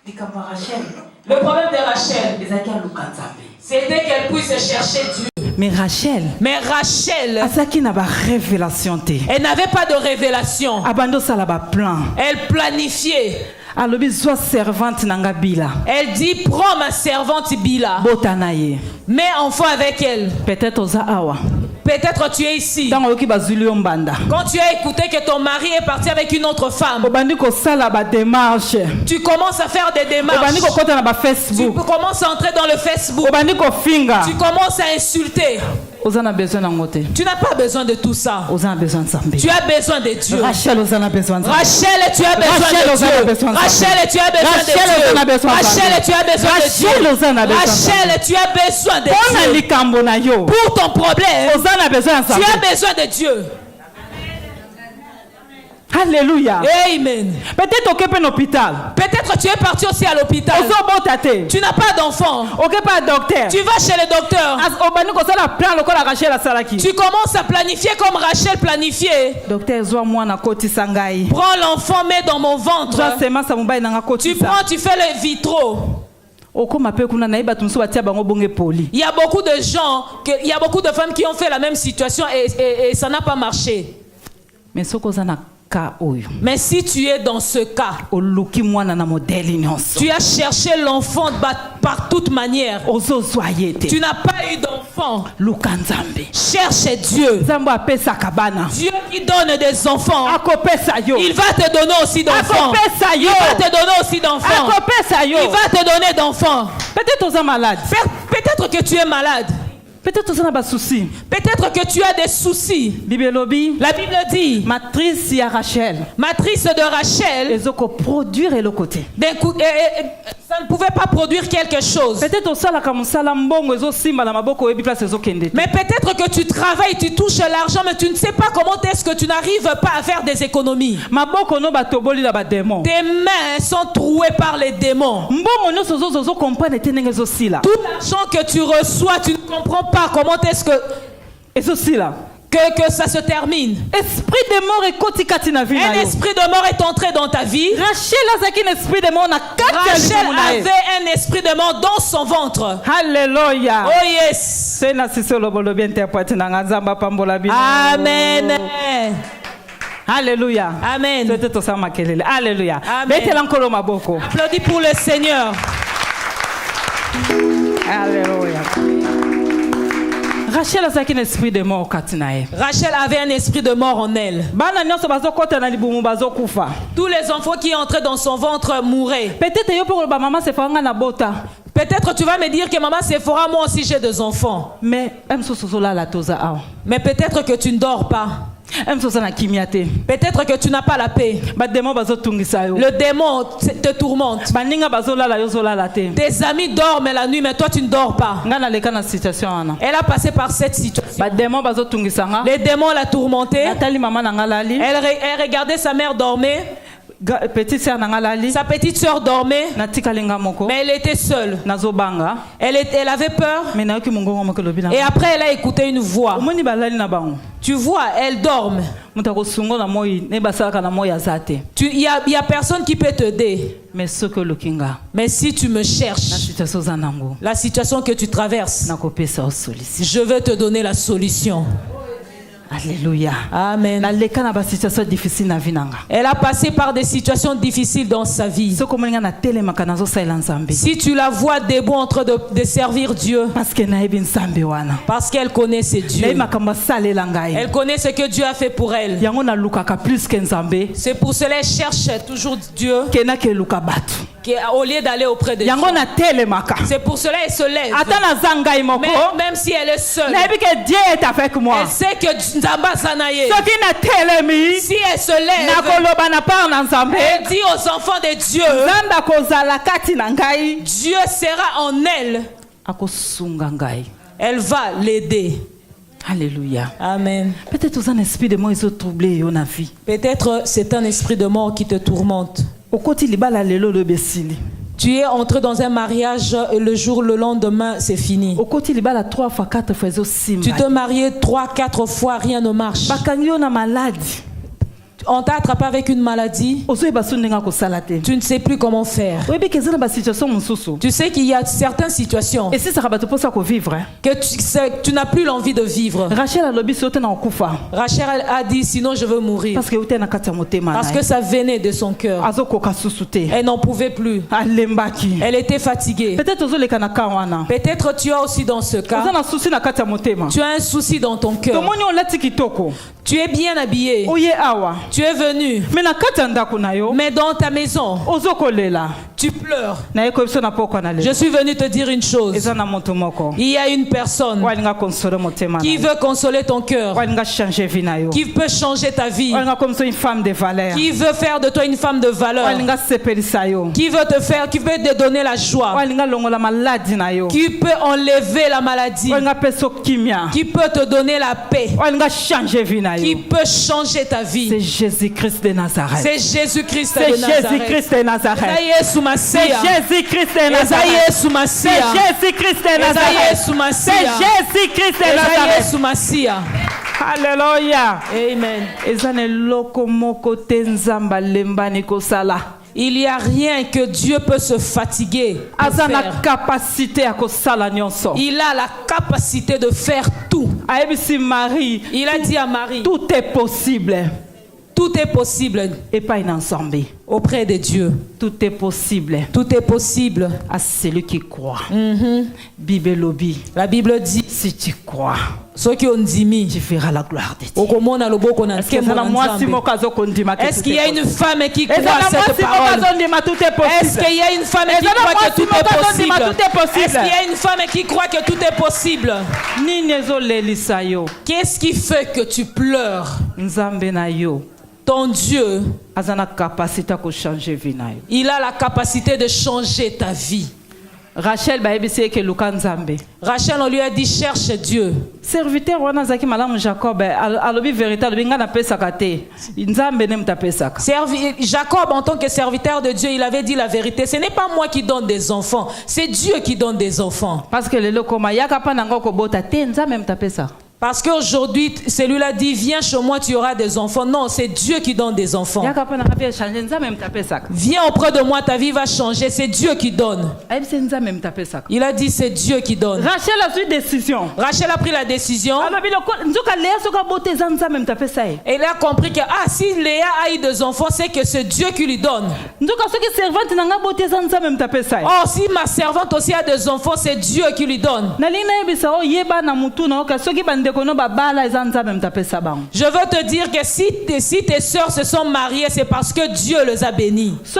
Dikamba Rachel. Le problème de Rachel, Ezaki aluka nzambe. c'était qu'elle puisse chercher Dieu. Mais Rachel, Mais Rachel, asaki na ba révélation te. elle n'avait pas de révélation. Abando sala ba plan. Elle planifiait. Alobi soit servante nanga bila. Elle dit, prends ma servante Bila. Botana ye. Mets enfant avec elle. Peut-être oza awa. Peut-être tu es ici. Tango yoki bazuli yo mbanda. Quand tu as écouté que ton mari est parti avec une autre femme, Obandi ko sala ba démarche. tu commences à faire des démarches. Obandi ko kota na ba Tu Facebook. commences à entrer dans le Facebook. Obandi ko finga. Tu commences à insulter. Oza na besoin nango te. Tu n'as pas besoin de tout ça. Oza na besoin de Nzambe. Tu as besoin de Dieu. Rachel oza na besoin de Nzambe. Rachel, tu as besoin Rachel, de oza na Dieu. besoin de Rachel, tu as besoin de Rachel, oza na Dieu. besoin de Rachel, tu as besoin de Dieu. Rachel, oza na besoin de Rachel, tu as besoin de Pona Dieu. likambo na yo. Pour ton problème, Oza na besoin de tu Nzambe. as besoin de Dieu. Alléluia. Amen. Peut-être okepe na hôpital. Peut-être tu es parti aussi à l'hôpital. Ozo bota te. Tu n'as pas d'enfant. Okepa docteur. Tu vas chez le docteur. As obandi ko sala plan lokola Rachel asalaki. Tu commences à planifier comme Rachel planifiait. Docteur zwa mwana kotisa ngai. Prends l'enfant, mets dans mon ventre. Zwa sema sa mobali nanga Tu kotisa. prends, tu fais le vitro. Okoma pe kuna na yeba tumso batia bango bonge poli. Il y a beaucoup de gens, il y a beaucoup de femmes qui ont fait la même situation et ça n'a pas marché. Mais soko zana ka oyo. Mais si tu es dans ce cas, Oluki mwana na modeli nyonso. tu as cherché l'enfant par toute manière. Ozo zoyete. Tu n'as pas eu d'enfant. Luka Nzambe. Cherche Dieu. Nzambe apesa kabana. Dieu qui donne des enfants, Akopesa yo. il va te donner aussi d'enfants. Akopesa Il yo. va te donner aussi d'enfants. Akopesa yo. Il va te donner d'enfants. Peut-être oza malade. Peut-être que tu es malade. Peut-être oza na ba souci. Peut-être que tu as des soucis. Bibelobi. La Bible dit, Matrice ya Rachel. matrice de Rachel, Ezoko produire le côté. d'un coup, ça ne pouvait pas produire quelque chose. Peut-être osala ka musala mbongo ezo simba na maboko ebi place ezo kende. Mais peut-être que tu travailles, tu touches l'argent, mais tu ne sais pas comment est-ce que tu n'arrives pas à faire des économies. Maboko no batoboli na ba démon. Tes mains sont trouées par les démons. Mbongo no sozo zozo comprendre tenenge ezo sila. Tout l'argent que tu reçois, tu ne comprends pas comment est-ce que Ezo sila. ça se termine. Esprit de mort et kotikati na vie na Un yo. esprit de mort est entré dans ta vie. Rachel azaki un esprit de mort na kati ya Rachel libumu na ye. avait un esprit de mort dans son ventre. Alléluia. Oh yes. C'est na siso lobolo bien interprète na ngazamba pambola bino. Amen. Alléluia. Amen. Sote to sama kelele. Alléluia. Amen. Betela nkolo maboko. Applaudis pour le Seigneur. Alléluia. Rachel azaki un esprit de mort kati na ye. Rachel avait un esprit de mort en elle. Bana nyonso bazokota na libumu bazokufa. Tous les enfants qui entraient dans son ventre mouraient. Peut-être yo pour ba maman se fanga na bota. Peut-être tu vas me dire que maman Sephora, moi aussi j'ai des enfants. Mais peut-être que tu ne dors pas. Peut-être que tu n'as pas la paix. Le démon te tourmente. Tes amis dorment la nuit, mais toi tu ne dors pas. Elle a passé par cette situation. Les démons l'ont tourmentée. Elle regardait sa mère dormir. Sa petite sœur dormait, mais elle était seule. Elle avait peur. Et après, elle a écouté une voix. Tu vois, elle dort. Il y a personne qui peut t'aider. Mais si tu me cherches, la situation que tu traverses, je vais te donner la solution. Alléluia. Amen. Elle a passé par des situations difficiles dans sa vie. Si tu la vois debout en train de servir Dieu, parce qu'elle connaît ses dieux, elle connaît ce que Dieu a fait pour elle. C'est pour cela qu'elle cherche toujours Dieu au lieu d'aller auprès de Dieu. C'est pour cela qu'elle se lève. Même si elle est seule, elle sait que si elle se lève, elle dit aux enfants de Dieu, Dieu sera en elle. Elle va l'aider. Alléluia. Amen. Peut-être un esprit de mort troublé dans vie. Peut-être c'est un esprit de mort qui te tourmente. Tu es entré dans un mariage et le lendemain, c'est fini. Tu te maries 3-4 fois, rien ne marche. On t'a attrapé avec une maladie. Tu ne sais plus comment faire. Tu sais qu'il y a certaines situations que tu n'as plus l'envie de vivre. Rachel a dit sinon je veux mourir. Parce que ça venait de son cœur. Elle n'en pouvait plus. Elle était fatiguée. Peut-être tu as aussi dans ce cas. Tu as un souci dans ton cœur. Tu es bien habillé. Tu es venu. Mais dans ta maison, tu pleures. Je suis venu te dire une chose. Il y a une personne qui veut consoler ton cœur, qui peut changer ta vie, qui veut faire de toi une femme de valeur, qui veut te donner la joie, qui peut enlever la maladie, qui peut te donner la paix, qui peut changer ta vie. C'est Jésus-Christ de Nazareth. C'est Jésus-Christ de Nazareth. C'est Jésus-Christ de Nazareth. C'est Jésus-Christ de Nazareth. C'est Jésus-Christ de Nazareth. C'est Jésus-Christ de Nazareth. Alléluia. Amen. Il n'y a rien que Dieu peut se fatiguer de faire. Il a la capacité de faire tout. Il a dit à Marie, tout est possible. Tout est possible. Et pas une ensemble. Auprès de Dieu. Tout est possible. Tout est possible. À celui qui croit. La Bible dit, si tu crois, tu verras la gloire de Dieu. Est-ce qu'il y a une femme qui croit à cette parole? Est-ce qu'il y a une femme qui croit que tout est possible? Est-ce qu'il y a une femme qui croit que tout est possible? Qu'est-ce qui fait que tu pleures? Ton Dieu, il a la capacité de changer ta vie. Rachel on lui a dit cherche Dieu. Serviteur Jacob en tant que serviteur de Dieu, il avait dit la vérité. Ce n'est pas moi qui donne des enfants, c'est Dieu qui donne des enfants. Parce qu'aujourd'hui, celui-là dit, viens chez moi, tu auras des enfants. Non, c'est Dieu qui donne des enfants. Viens auprès de moi, ta vie va changer. C'est Dieu qui donne. Il a dit, c'est Dieu qui donne. Rachel a pris décision. Rachel a pris la décision. Et il a compris que si Léa a eu des enfants, c'est que c'est Dieu qui lui donne. Oh, si ma servante aussi a des enfants, c'est Dieu qui lui donne. Je veux te dire que si tes sœurs se sont mariées, c'est parce que Dieu les a bénies. Si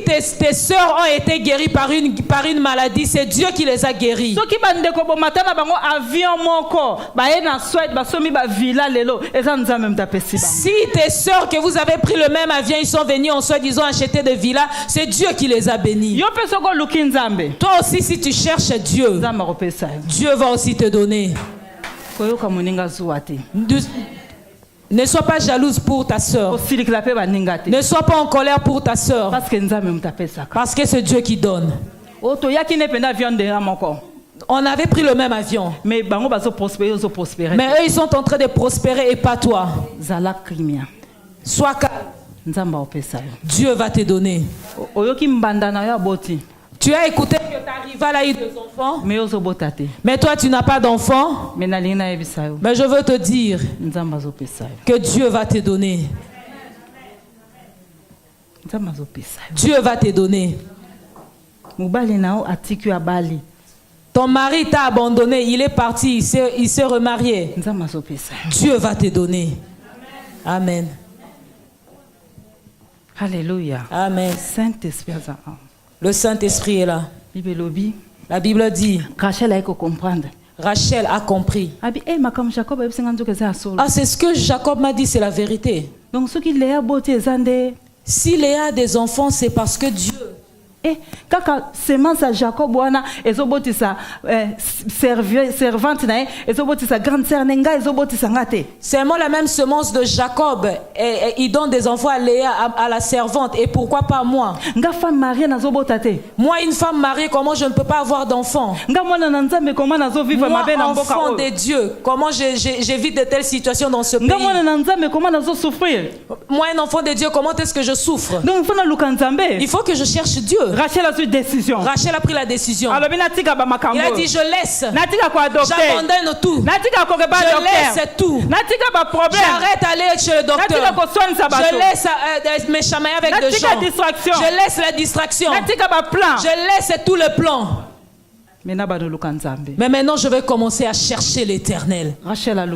tes sœurs ont été guéries par une maladie, c'est Dieu qui les a guéries. Si tes sœurs que vous avez pris le même avion, ils sont venus en Suède, ils ont acheté des villas, c'est Dieu qui les a bénis. Toi aussi, si tu cherches Dieu, Dieu va aussi te donner. Ne sois pas jalouse pour ta sœur. Ne sois pas en colère pour ta sœur. Parce que c'est Dieu qui donne. On avait pris le même avion. Mais eux, ils sont en train de prospérer et pas toi. Sois calme. Dieu va te donner. Tu as écouté que ta rivale a eu des enfants, mais toi tu n'as pas d'enfants. Mais je veux te dire que Dieu va te donner. Dieu va te donner. Ton mari t'a abandonné, il est parti, il s'est remarié. Dieu va te donner. Amen. Alléluia. Amen. Saint-Esprit. Le Saint-Esprit est là. La Bible dit. Rachel a comprendre. Rachel a compris. Ah, c'est ce que Jacob m'a dit, c'est la vérité. Donc, si Léa a des enfants, c'est parce que Dieu. Kaka semence Jacob wana ezobotisa servante na ezobotisa grande sœur nenga ezobotisa ngate. C'est la même semence de Jacob et il donne des enfants à Léa, à la servante, et pourquoi pas moi? Nga femme mariée nazobotate. Moi une femme mariée, comment je ne peux pas avoir d'enfant? Nga mwana na nzambe comment nazovivre mabe na mboka. Enfant de Dieu, comment j'évite de telles situations dans ce pays? Nga mwana na nzambe comment nazosouffrir? Moi un enfant de Dieu, comment est-ce que je souffre? Donc il faut na luka nzambe. Il faut que je cherche Dieu. Rachel a pris décision. Rachel a pris la décision. Il a dit je laisse. J'abandonne tout. Je laisse tout. J'arrête d'aller chez le docteur. Je laisse me chamailler avec des gens. Je laisse la distraction. Je laisse tout le plan. Mais maintenant je vais commencer à chercher l'Éternel. Rachel a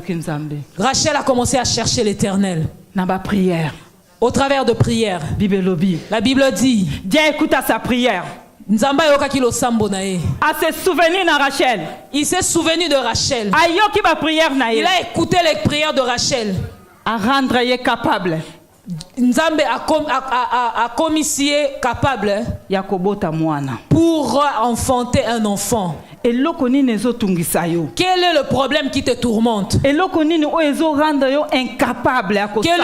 commencé à chercher l'Éternel. Prière. Au travers de prières. La Bible dit. Dieu écoute à sa prière. À se souvenir de Rachel. Il s'est souvenu de Rachel. Il a écouté les prières de Rachel. À rendre capable. Nzambe a commissionné capable pour enfanter un enfant. Quel est le problème qui te tourmente? Quel est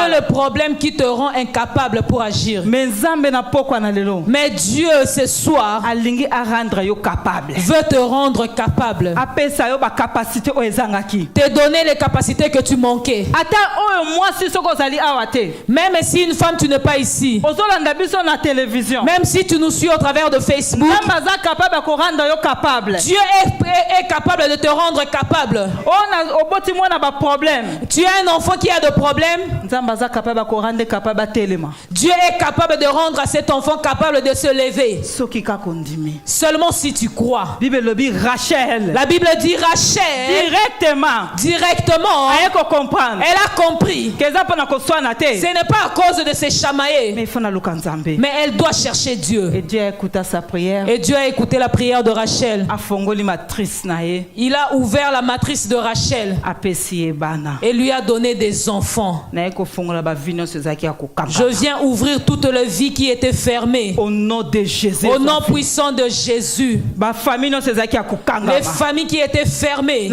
le problème qui te rend incapable pour agir? Mais Dieu ce soir veut te rendre capable, te donner les capacités que tu manquais. Même si une femme tu n'es pas ici, même si tu nous suis au travers de Facebook, Dieu est capable de te rendre capable. Tu as un enfant qui a des problèmes, Dieu est capable de rendre à cet enfant capable de se lever. Seulement si tu crois. La Bible dit Rachel directement elle a compris. Ce n'est pas à cause de ses chamaillés, mais elle doit chercher Dieu. Et Dieu a écouté sa prière. Et Dieu a écouté la prière de Rachel. Il a ouvert la matrice de Rachel et lui a donné des enfants. Je viens ouvrir toutes les vies qui étaient fermées au nom de Jésus. Au nom puissant de Jésus. Les familles qui étaient fermées,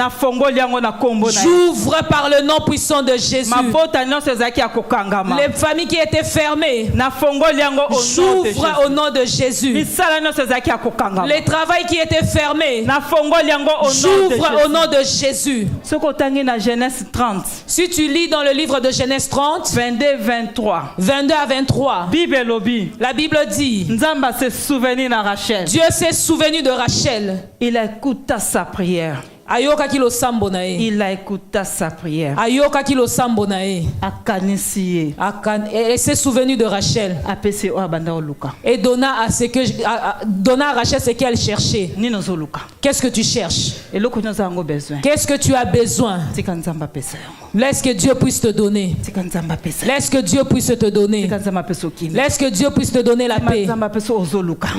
j'ouvre par le nom puissant de Jésus. Les familles qui étaient fermées, j'ouvre au nom de Jésus. Les travails qui étaient fermés, j'ouvre au nom de Jésus. Si tu lis dans le livre de Genèse 30, 22 à 23, la Bible dit Dieu s'est souvenu de Rachel. Il écoute sa prière. Il a écouté sa prière. Elle s'est souvenue de Rachel. Et donna à Rachel ce qu'elle cherchait. Qu'est-ce que tu cherches? Qu'est-ce que tu as besoin? Laisse que Dieu puisse te donner. Laisse que Dieu puisse te donner. Laisse que Dieu puisse te donner la paix.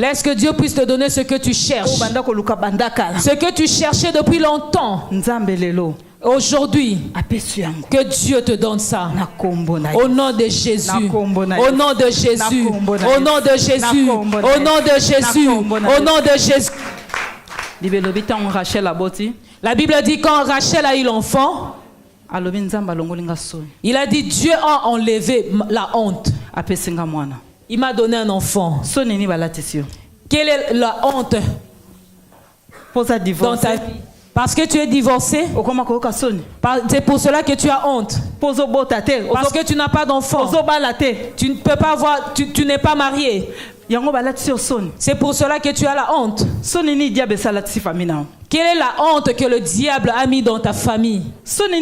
Laisse que Dieu puisse te donner ce que tu cherches. Ce que tu cherchais depuis longtemps. Aujourd'hui, que Dieu te donne ça. Au nom de Jésus. Au nom de Jésus. Au nom de Jésus. Au nom de Jésus. Au nom de Jésus. La Bible dit quand Rachel a eu l'enfant, il a dit Dieu a enlevé la honte. Il m'a donné un enfant. Quelle est la honte dans ta vie? Parce que tu es divorcé. C'est pour cela que tu as honte. Parce que tu n'as pas d'enfant. Tu ne peux pas avoir, tu n'es pas marié. C'est pour cela que tu as la honte. Quelle est la honte que le diable a mis dans ta famille? Quelle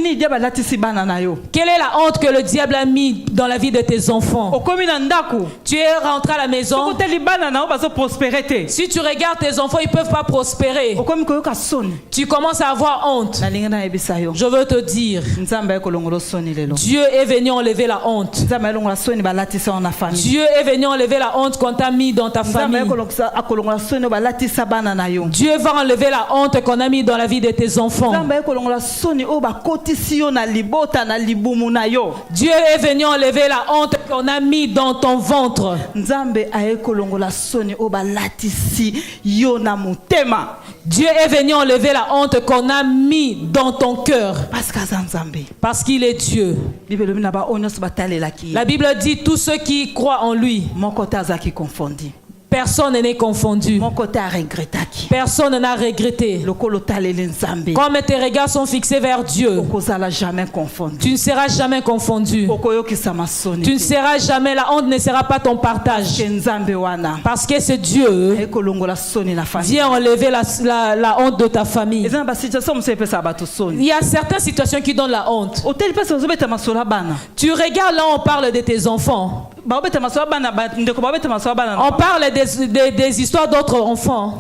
est la honte que le diable a mis dans la vie de tes enfants? Tu es rentré à la maison. Si tu regardes tes enfants, ils ne peuvent pas prospérer. Tu commences à avoir honte. Je veux te dire, Dieu est venu enlever la honte. Dieu est venu enlever la honte qu'on t'a mis dans ta famille. Dieu va enlever la honte qu'on a mis dans la vie de tes enfants. Dieu est venu enlever la honte qu'on a mis dans ton ventre. Dieu est venu enlever la honte qu'on a mis dans ton cœur. Parce qu'il est Dieu. La Bible dit tous ceux qui croient en lui. Personne n'est confondu. Personne n'a regretté. Comme tes regards sont fixés vers Dieu, tu ne seras jamais confondu. Tu ne seras jamais, la honte ne sera pas ton partage. Parce que c'est Dieu vient enlever la honte de ta famille. Il y a certaines situations qui donnent la honte. Tu regardes là, on parle de tes enfants. On parle des histoires d'autres enfants.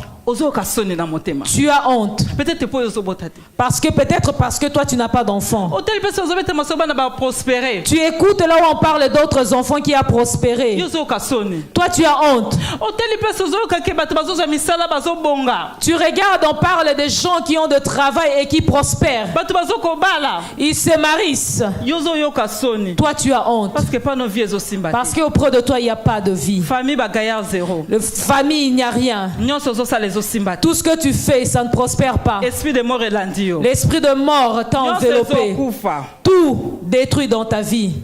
Tu as honte. Parce que toi tu n'as pas d'enfant. Tu écoutes là où on parle d'autres enfants qui a prospéré. Toi tu as honte. Tu regardes, on parle des gens qui ont de travail et qui prospèrent. Ils se marient. Toi tu as honte. Parce qu'auprès de toi il n'y a pas de vie. Famille il n'y a rien. Tout ce que tu fais, ça ne prospère pas. L'esprit de mort t'a enveloppé. Tout détruit dans ta vie.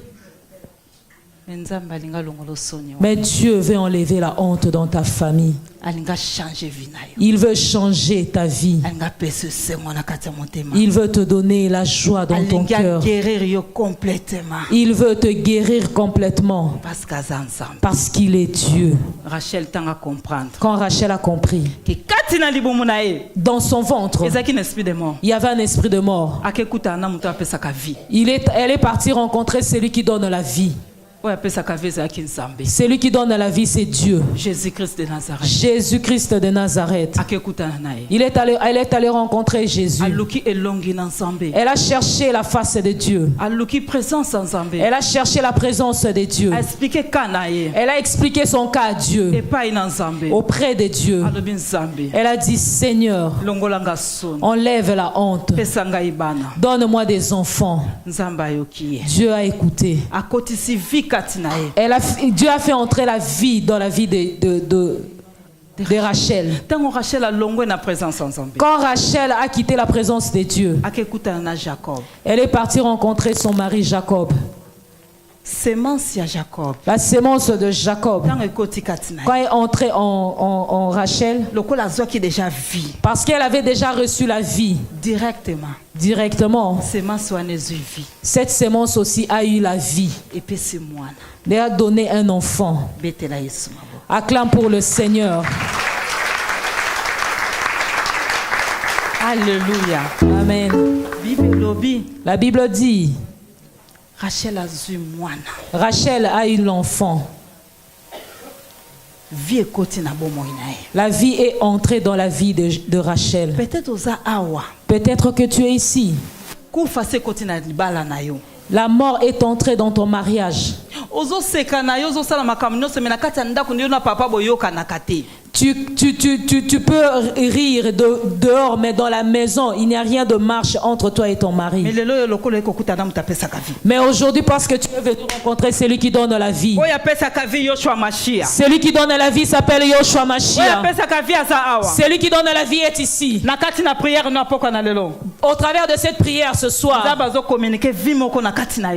Mais Dieu veut enlever la honte dans ta famille. Il veut changer ta vie. Il veut te donner la joie dans ton cœur. Il veut te guérir complètement. Parce qu'il est Dieu. Quand Rachel a compris, dans son ventre, il y avait un esprit de mort. Elle est partie rencontrer celui qui donne la vie. Celui qui donne la vie, c'est Dieu. Jésus-Christ de Nazareth. Jésus-Christ de Nazareth. Elle est allée rencontrer Jésus. Elle a cherché la face de Dieu. Elle a cherché la présence de Dieu. Elle a expliqué son cas à Dieu. Auprès de Dieu. Elle a dit, Seigneur, enlève la honte. Donne-moi des enfants. Dieu a écouté. Dieu a fait entrer la vie dans la vie de Rachel. Quand Rachel a quitté la présence de Dieu, elle est partie rencontrer son mari Jacob. La sémence de Jacob. Quand elle est entrée en Rachel, parce qu'elle avait déjà reçu la vie directement, cette sémence aussi a eu la vie. Elle a donné un enfant. Acclame pour le Seigneur. Alléluia. Amen. La Bible dit, Rachel a eu l'enfant. La vie est entrée dans la vie de Rachel. Peut-être que tu es ici. La mort est entrée dans ton mariage. Tu peux rire dehors, mais dans la maison, il n'y a rien de marche entre toi et ton mari. Mais aujourd'hui, parce que tu es venu rencontrer celui qui donne la vie. Celui qui donne la vie s'appelle Yoshua Mashiach. Celui qui donne la vie est ici. Au travers de cette prière ce soir,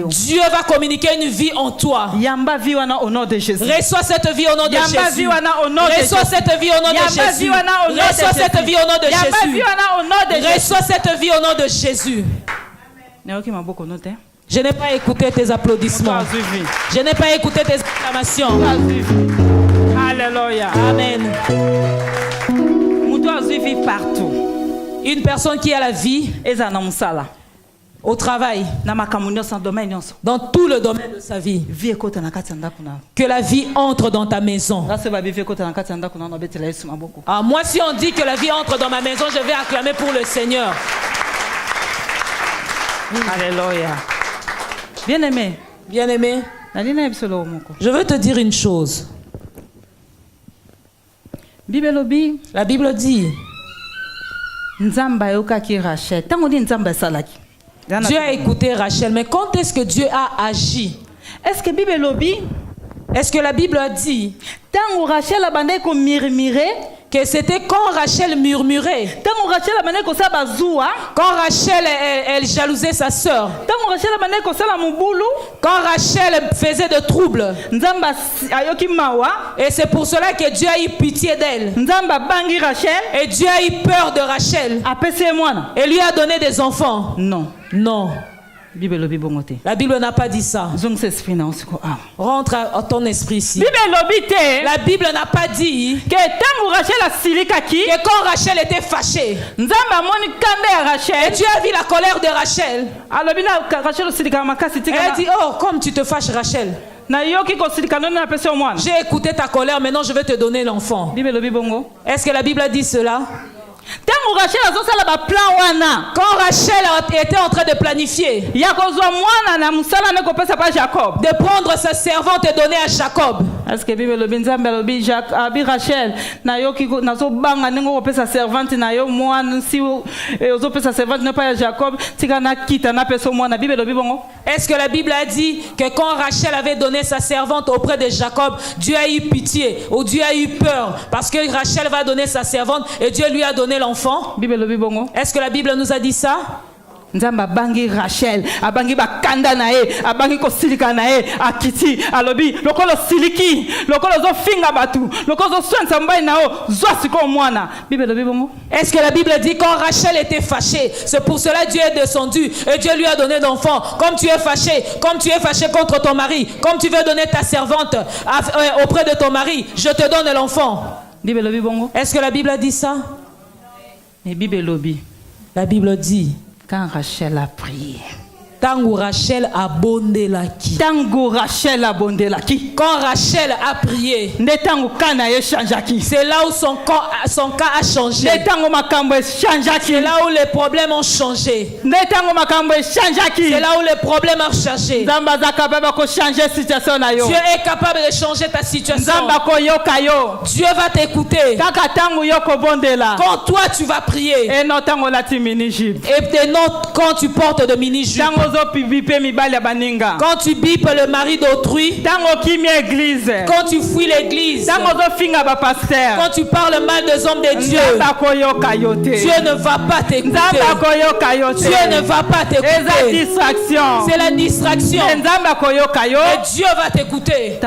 Dieu va communiquer une vie en toi. Reçois cette vie au nom de Jésus. Reçois cette vie au nom de Jésus. Reçois cette vie au nom de Jésus. Reçois cette vie au nom de Jésus. Je n'ai pas écouté tes applaudissements. Je n'ai pas écouté tes acclamations. Alléluia. Amen. Partout. Une personne qui a la vie au travail, dans tout le domaine de sa vie, que la vie entre dans ta maison. Ah, moi, si on dit que la vie entre dans ma maison, je vais acclamer pour le Seigneur. Alléluia. Bien-aimé, je veux te dire une chose. La Bible dit, Dieu a écouté Rachel, mais quand est-ce que Dieu a agi? Est-ce que la Bible a dit que c'était quand Rachel murmurait, quand Rachel elle jalousait sa sœur, quand Rachel faisait de troubles, et c'est pour cela que Dieu a eu pitié d'elle, et Dieu a eu peur de Rachel et lui a donné des enfants. Non. La Bible n'a pas dit ça. Rentre à ton esprit ici. La Bible n'a pas dit que quand Rachel était fâchée, et Dieu a vu la colère de Rachel, elle a dit, oh, comme tu te fâches, Rachel, j'ai écouté ta colère, maintenant je vais te donner l'enfant. Est-ce que la Bible a dit cela? Quand Rachel était en train de planifier de prendre sa servante et donner à Jacob, est-ce que la Bible a dit que quand Rachel avait donné sa servante auprès de Jacob, Dieu a eu pitié ou Dieu a eu peur parce que Rachel va donner sa servante et Dieu lui a donné l'enfant? Est-ce que la Bible nous a dit ça? Nzamba bangi Rachel abangi bakanda nae abangi kosilika nae akiti alobi lokolo siliki lokolo zo finga batu lokolo zo swensa mbai nao zwasiko mwana Bible bongo. Est-ce que la Bible dit quand Rachel était fâchée, c'est pour cela Dieu est descendu et Dieu lui a donné d'enfants? Comme tu es fâché contre ton mari, comme tu veux donner ta servante auprès de ton mari, je te donne l'enfant. Bible bongo. Est-ce que la Bible a dit ça? Mais Bible lobby. La Bible dit quand Rachel a prié. Tango Rachel a bondelaki. Quand Rachel a prié, c'est là où son cas a changé. C'est là où les problèmes ont changé. C'est là où les problèmes ont changé. Dieu est capable de changer ta situation. Dieu va t'écouter. Quand toi tu vas prier, et non quand tu portes de mini-jupe. Quand tu bipes le mari d'autrui, quand tu fuis l'église, quand tu parles mal des hommes de Dieu, Dieu ne va pas t'écouter. Dieu ne va pas t'écouter. C'est la distraction. Et Dieu va t'écouter.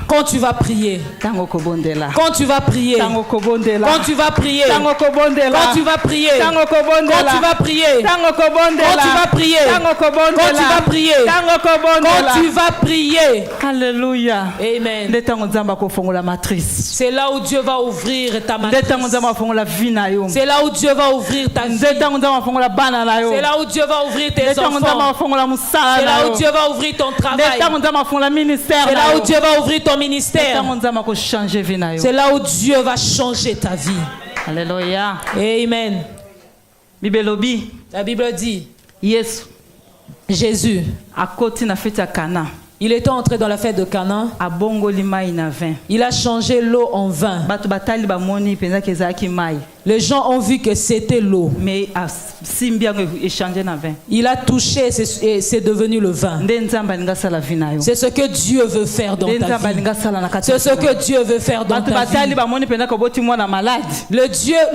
Quand tu vas prier, quand tu vas prier, quand tu vas prier, quand tu vas prier, quand tu vas prier, quand tu vas prier, quand tu vas prier, Quand tu vas prier. Quand tu vas prier. Alléluia. Amen. C'est là où Dieu va ouvrir ta matrice. C'est là où Dieu va ouvrir ta vie. C'est là où Dieu va ouvrir tes enfants. C'est là où Dieu va ouvrir ton travail. C'est là où Dieu va ouvrir ton ministère. C'est là où Dieu va changer ta vie. Alléluia. Amen. La Bible dit Jésus, il était entré dans la fête de Cana. Il a changé l'eau en vin. Les gens ont vu que c'était l'eau. Il a touché et c'est devenu le vin. C'est ce que Dieu veut faire dans ta vie. C'est ce que Dieu veut faire dans ta vie.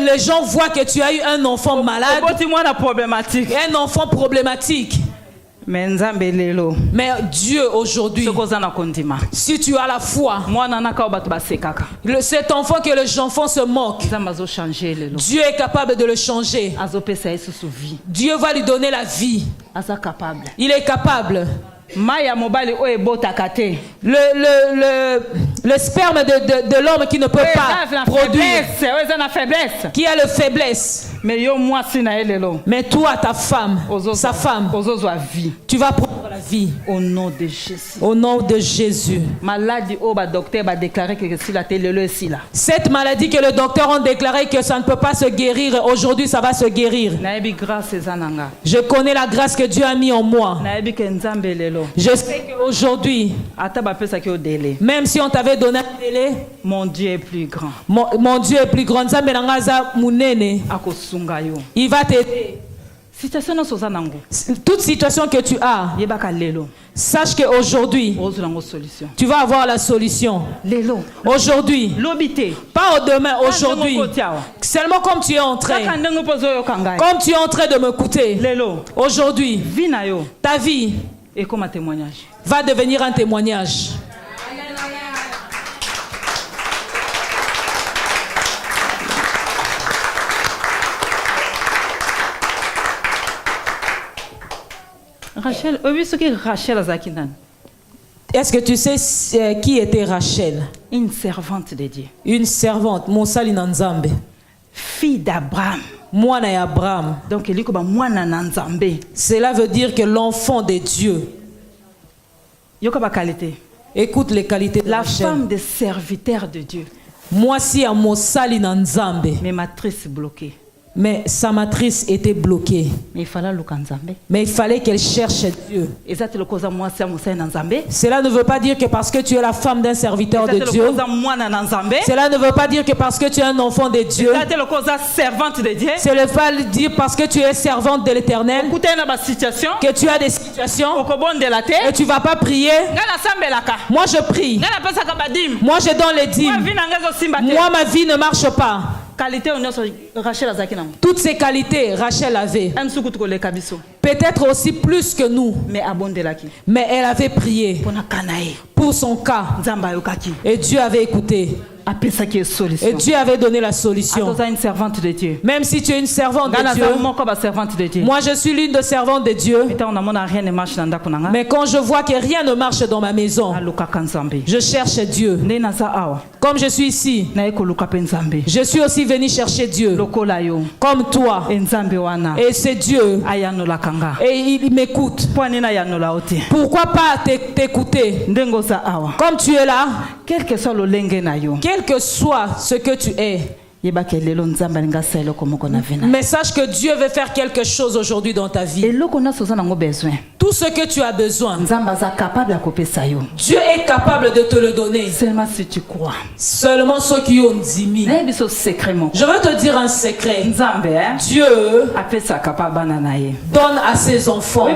Les gens voient que tu as eu un enfant malade. Un enfant problématique. Mais Dieu aujourd'hui, si tu as la foi, cet enfant que les enfants se moquent, Dieu est capable de le changer. Dieu va lui donner la vie. Il est capable. Le sperme de l'homme qui ne peut pas produire, qui a la faiblesse. Mais toi, ta femme, sa femme, tu vas prendre la vie. Au nom de Jésus. Au nom de Jésus. Cette maladie que le docteur a déclaré que ça ne peut pas se guérir, aujourd'hui ça va se guérir. Je connais la grâce que Dieu a mis en moi. Je sais qu'aujourd'hui, même si on t'avait donné un délai, mon Dieu est plus grand. Mon Dieu est plus grand. Il va t'aider. Toute situation que tu as, sache qu'aujourd'hui, tu vas avoir la solution. Aujourd'hui, pas au demain, aujourd'hui. Seulement comme tu es en train. Comme tu es en train de m'écouter. Aujourd'hui, ta vie va devenir un témoignage. Rachel, est-ce que tu sais qui était Rachel? Une servante de Dieu. Une servante, Mosali Nanzambe. Fille d'Abraham. Mwana et Abraham. Donc, cela veut dire que l'enfant de Dieu. Écoute les qualités de la Rachel. Femme de serviteur de Dieu. Moi si à Mosali Nanzambe. Mais matrice bloquée. Mais sa matrice était bloquée. Mais il fallait qu'elle cherche Dieu. Cela ne veut pas dire que parce que tu es la femme d'un serviteur de Dieu. Cela ne veut pas dire que parce que tu es un enfant de Dieu. Cela veut pas dire parce que tu es servante de l'Éternel. Que tu as des situations. Et tu ne vas pas prier. Moi je prie. Moi je donne les dîmes. Moi ma vie ne marche pas. Toutes ces qualités, Rachel avait. Peut-être aussi plus que nous. Mais elle avait prié pour son cas. Et Dieu avait écouté. Et Dieu avait donné la solution. Même si tu es une servante de Dieu. Moi je suis l'une des servantes de Dieu. Mais quand je vois que rien ne marche dans ma maison, je cherche Dieu. Comme je suis ici, je suis aussi venu chercher Dieu. Comme toi. Et c'est Dieu. Et il m'écoute. Pourquoi pas t'écouter? Comme tu es là, quel que soit ce que tu es, mais sache que Dieu veut faire quelque chose aujourd'hui dans ta vie. Tout ce que tu as besoin, Dieu est capable de te le donner. Seulement si tu crois. Seulement ceux qui ont dit. Je veux te dire un secret. Dieu donne à ses enfants.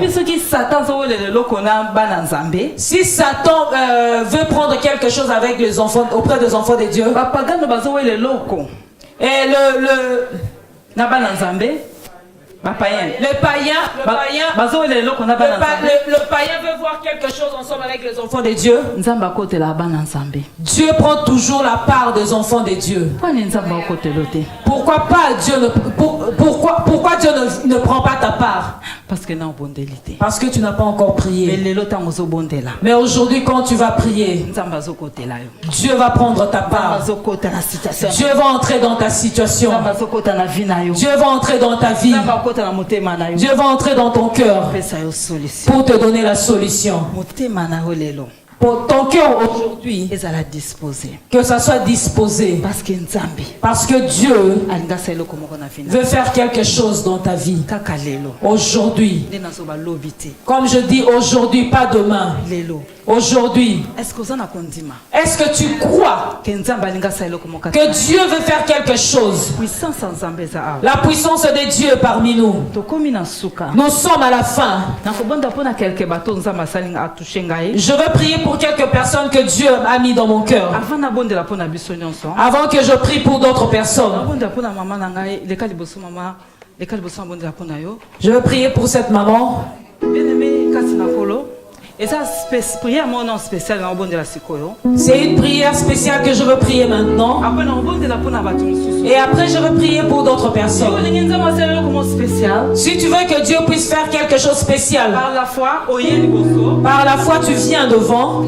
Si Satan veut prendre quelque chose avec les enfants, auprès des enfants de Dieu, et le païen veut voir quelque chose ensemble avec les enfants de Dieu. Dieu prend toujours la part des enfants de Dieu. Pourquoi Pourquoi Dieu ne prend pas ta part? Parce que tu n'as pas encore prié. Mais aujourd'hui, quand tu vas prier, Dieu va prendre ta part. Dieu va entrer dans ta situation. Dieu va entrer dans ta vie. Dieu va entrer dans ton cœur pour te donner la solution. Pour ton cœur aujourd'hui, que ça soit disposé. Parce que Dieu veut faire quelque chose dans ta vie. Aujourd'hui. Comme je dis aujourd'hui, pas demain. Aujourd'hui. Est-ce que tu crois que Dieu veut faire quelque chose? La puissance de Dieu parmi nous. Nous sommes à la fin. Je veux prier pour quelques personnes que Dieu a mis dans mon cœur. Avant que je prie pour d'autres personnes. Je veux prier pour cette maman. C'est une prière spéciale que je veux prier maintenant. Et après je veux prier pour d'autres personnes. Si tu veux que Dieu puisse faire quelque chose de spécial, par la foi tu viens devant.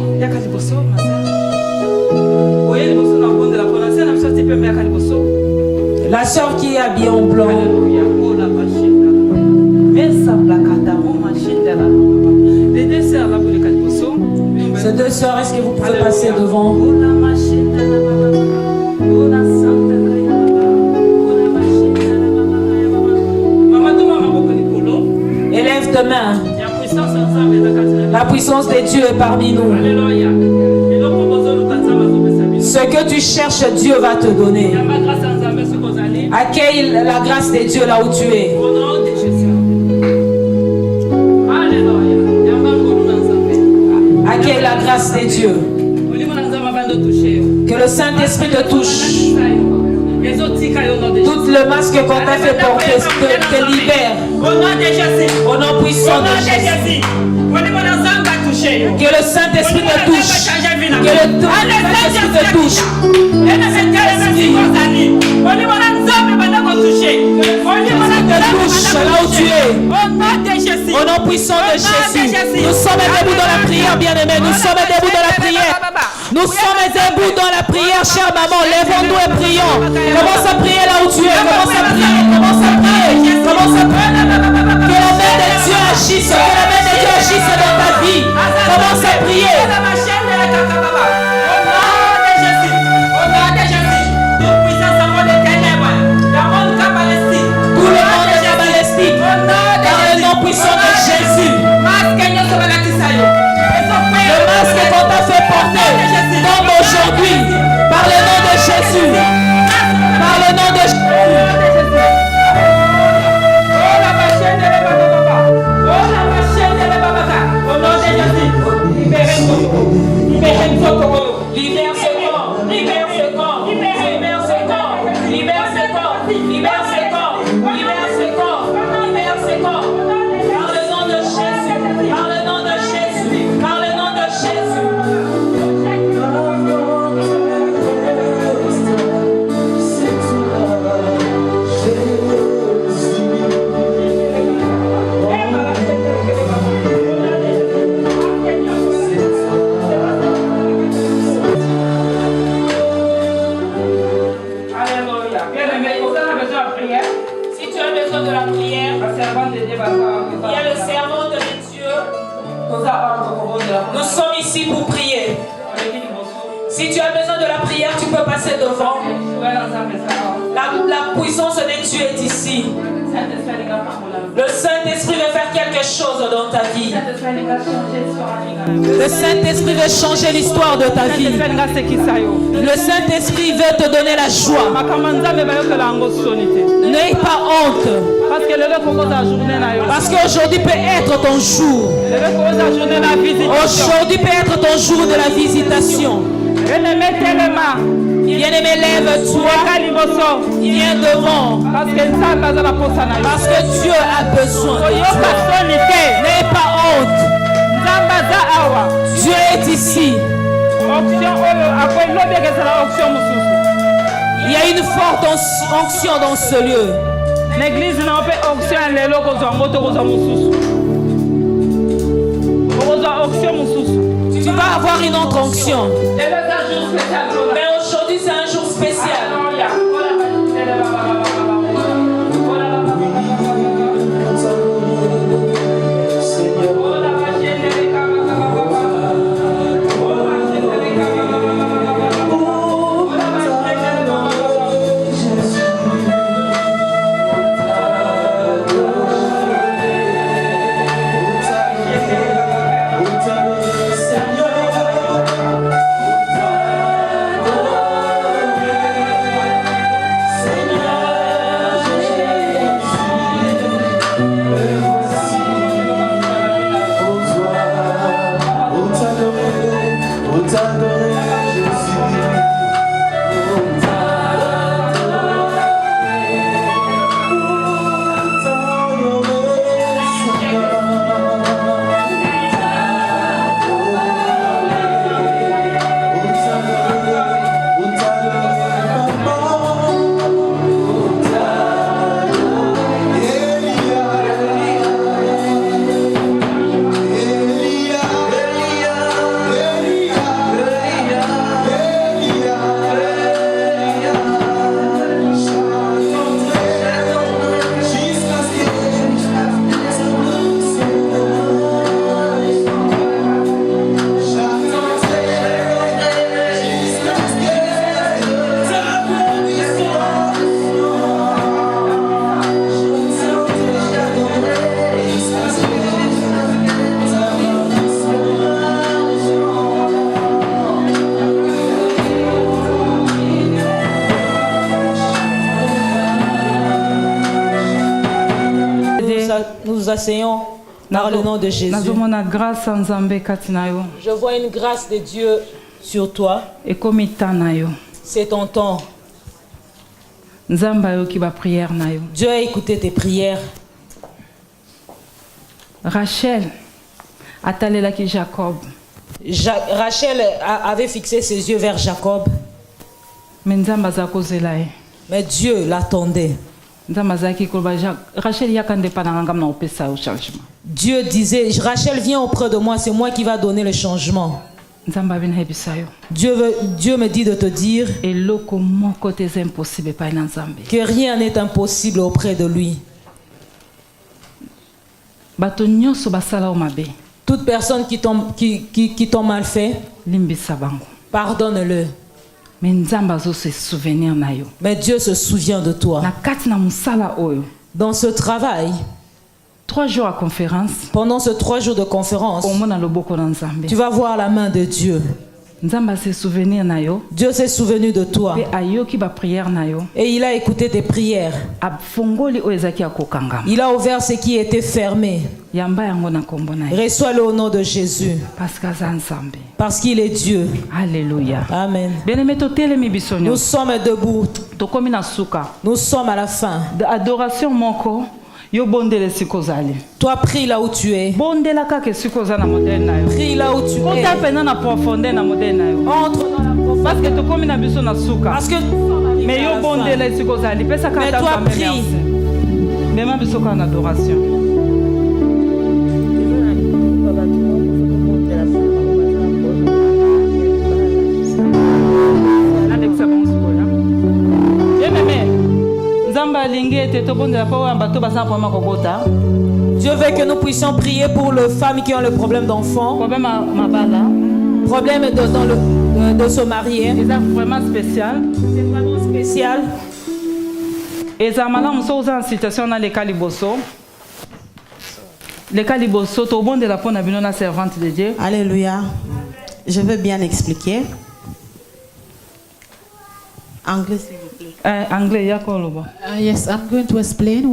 La sœur qui est habillée en blanc. Ces deux sœurs, est-ce que vous pouvez passer devant? Élève tes mains. La puissance de Dieu est parmi nous. Ce que tu cherches, Dieu va te donner. Accueille la grâce de Dieu là où tu es. Accueille la grâce de Dieu. Que le Saint-Esprit te touche. Tout le masque qu'on t'a fait porter te libère. Au nom puissant de Jésus. Que le Saint-Esprit te touche. Que le Saint-Esprit te touche. Là où tu es. Au nom puissant de Jésus. Nous sommes debout dans la prière, bien-aimés. Nous sommes debout dans la prière. Nous sommes debout dans la prière, chère maman. Lèvons-nous et prions. Commence à prier là où tu es. Commence à prier. Commence à prier. Commence à prier. Que la main de Dieu agisse. Que la main de Dieu agisse dans ta vie. Commence à prier. Tout le monde est cabalistique. Dans le nom puissant de Jésus. Le masque qu'on t'a fait porter tombe aujourd'hui. Par le nom de Jésus. Par le nom de Jésus. Libère ce corps. Libère ce corps. Libère ce corps. Libère ce corps. Libère ce corps. Libère ce corps. Libère ce corps. Par le nom de Jésus. Par le nom de Jésus. Par le nom de Jésus. Si tu as besoin de la prière, il y a le servant de Dieu. Nous sommes ici pour prier. Si tu as besoin de la prière, tu peux passer devant. La puissance de Dieu est ici. Le Saint-Esprit veut faire quelque chose dans ta vie. Le Saint-Esprit veut changer l'histoire de ta vie. Le Saint-Esprit veut te donner la joie. N'aie pas honte. Parce qu'aujourd'hui peut être ton jour. Aujourd'hui peut être ton jour de la visitation. Bien-aimé, lève-toi. Viens devant. Parce que Dieu a besoin de toi. N'aie pas honte. Dieu est ici. Il y a une une forte onction dans ce lieu. L'église n'a pas onction à l'élo tu vas avoir une autre onction. Mais aujourd'hui c'est un jour spécial. Nous asseyons par le nom de Jésus. Je vois une grâce de Dieu sur toi. C'est ton temps. Dieu a écouté tes prières. Rachel Rachel avait fixé ses yeux vers Jacob. Mais Dieu l'attendait. Dieu disait, Rachel viens auprès de moi, c'est moi qui va donner le changement. Dieu me dit de te dire que rien n'est impossible auprès de lui. Toute personne qui t'ont mal fait, pardonne-le. Mais Dieu se souvient de toi. Dans ce travail, 3 jours à conférence, pendant ces 3 jours de conférence, tu vas voir la main de Dieu. Dieu s'est souvenu de toi. Et il a écouté tes prières. Il a ouvert ce qui était fermé. Reçois-le au nom de Jésus. Parce qu'il est Dieu. Alléluia. Amen. Nous sommes debout. Nous sommes à la fin. Adoration moko. Toi, prie là où tu es. Prie là où tu es. Entre dans la profondeur. Parce que mais toi, prie. Dieu veut que nous puissions prier pour les femmes qui ont le problème d'enfant. Problème de se marier. C'est vraiment spécial. C'est vraiment spécial. Et ça m'a en situation dans les calibosso. Les calibosso, tout le monde est là pour la servante de Dieu. Alléluia. Je veux bien expliquer. Anglais, s'il vous plaît. Anglais, yes, I'm going to explain.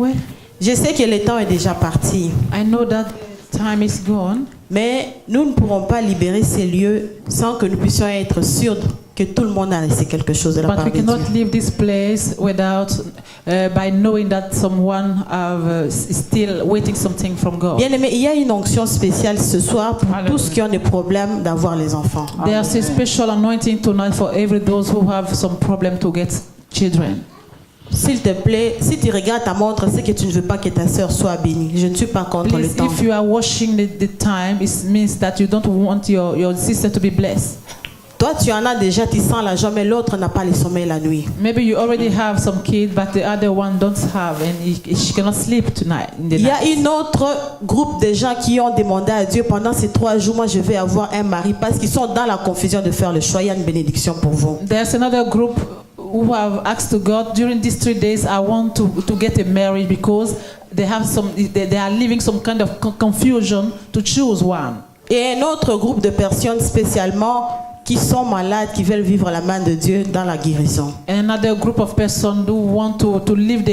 Je sais que le temps est déjà parti. I know that time is gone. Mais nous ne pourrons pas libérer ces lieux sans que nous puissions être sûrs que tout le monde a laissé quelque chose de la part de Dieu. But we cannot leave this place without, by knowing that someone is still waiting something from God. Bien aimé, il y a une onction spéciale ce soir pour tous qui ont des problèmes d'avoir les enfants. There's a special anointing tonight for every those who have some problem to get children. S'il te plaît, si tu regardes ta montre, c'est que tu ne veux pas que ta sœur soit bénie. Je ne suis pas contre Please, le temps. if you are watching the time, it means that you don't want your sister to be blessed. Toi, tu en as déjà, tu sens la joie, mais l'autre n'a pas le sommeil la nuit. Maybe you already have some kids, but the other one don't have, and she cannot sleep tonight. Il y a un autre groupe de gens qui ont demandé à Dieu pendant ces 3 jours, moi je vais avoir un mari, parce qu'ils sont dans la confusion de faire le choix. Il y a une bénédiction pour vous. There's another group who have asked to God during these 3 days, I want to get a marriage because they are living some kind of confusion to choose one. Et un autre groupe de personnes spécialement qui sont malades, qui veulent vivre la main de Dieu dans la guérison. Another group of persons who want to live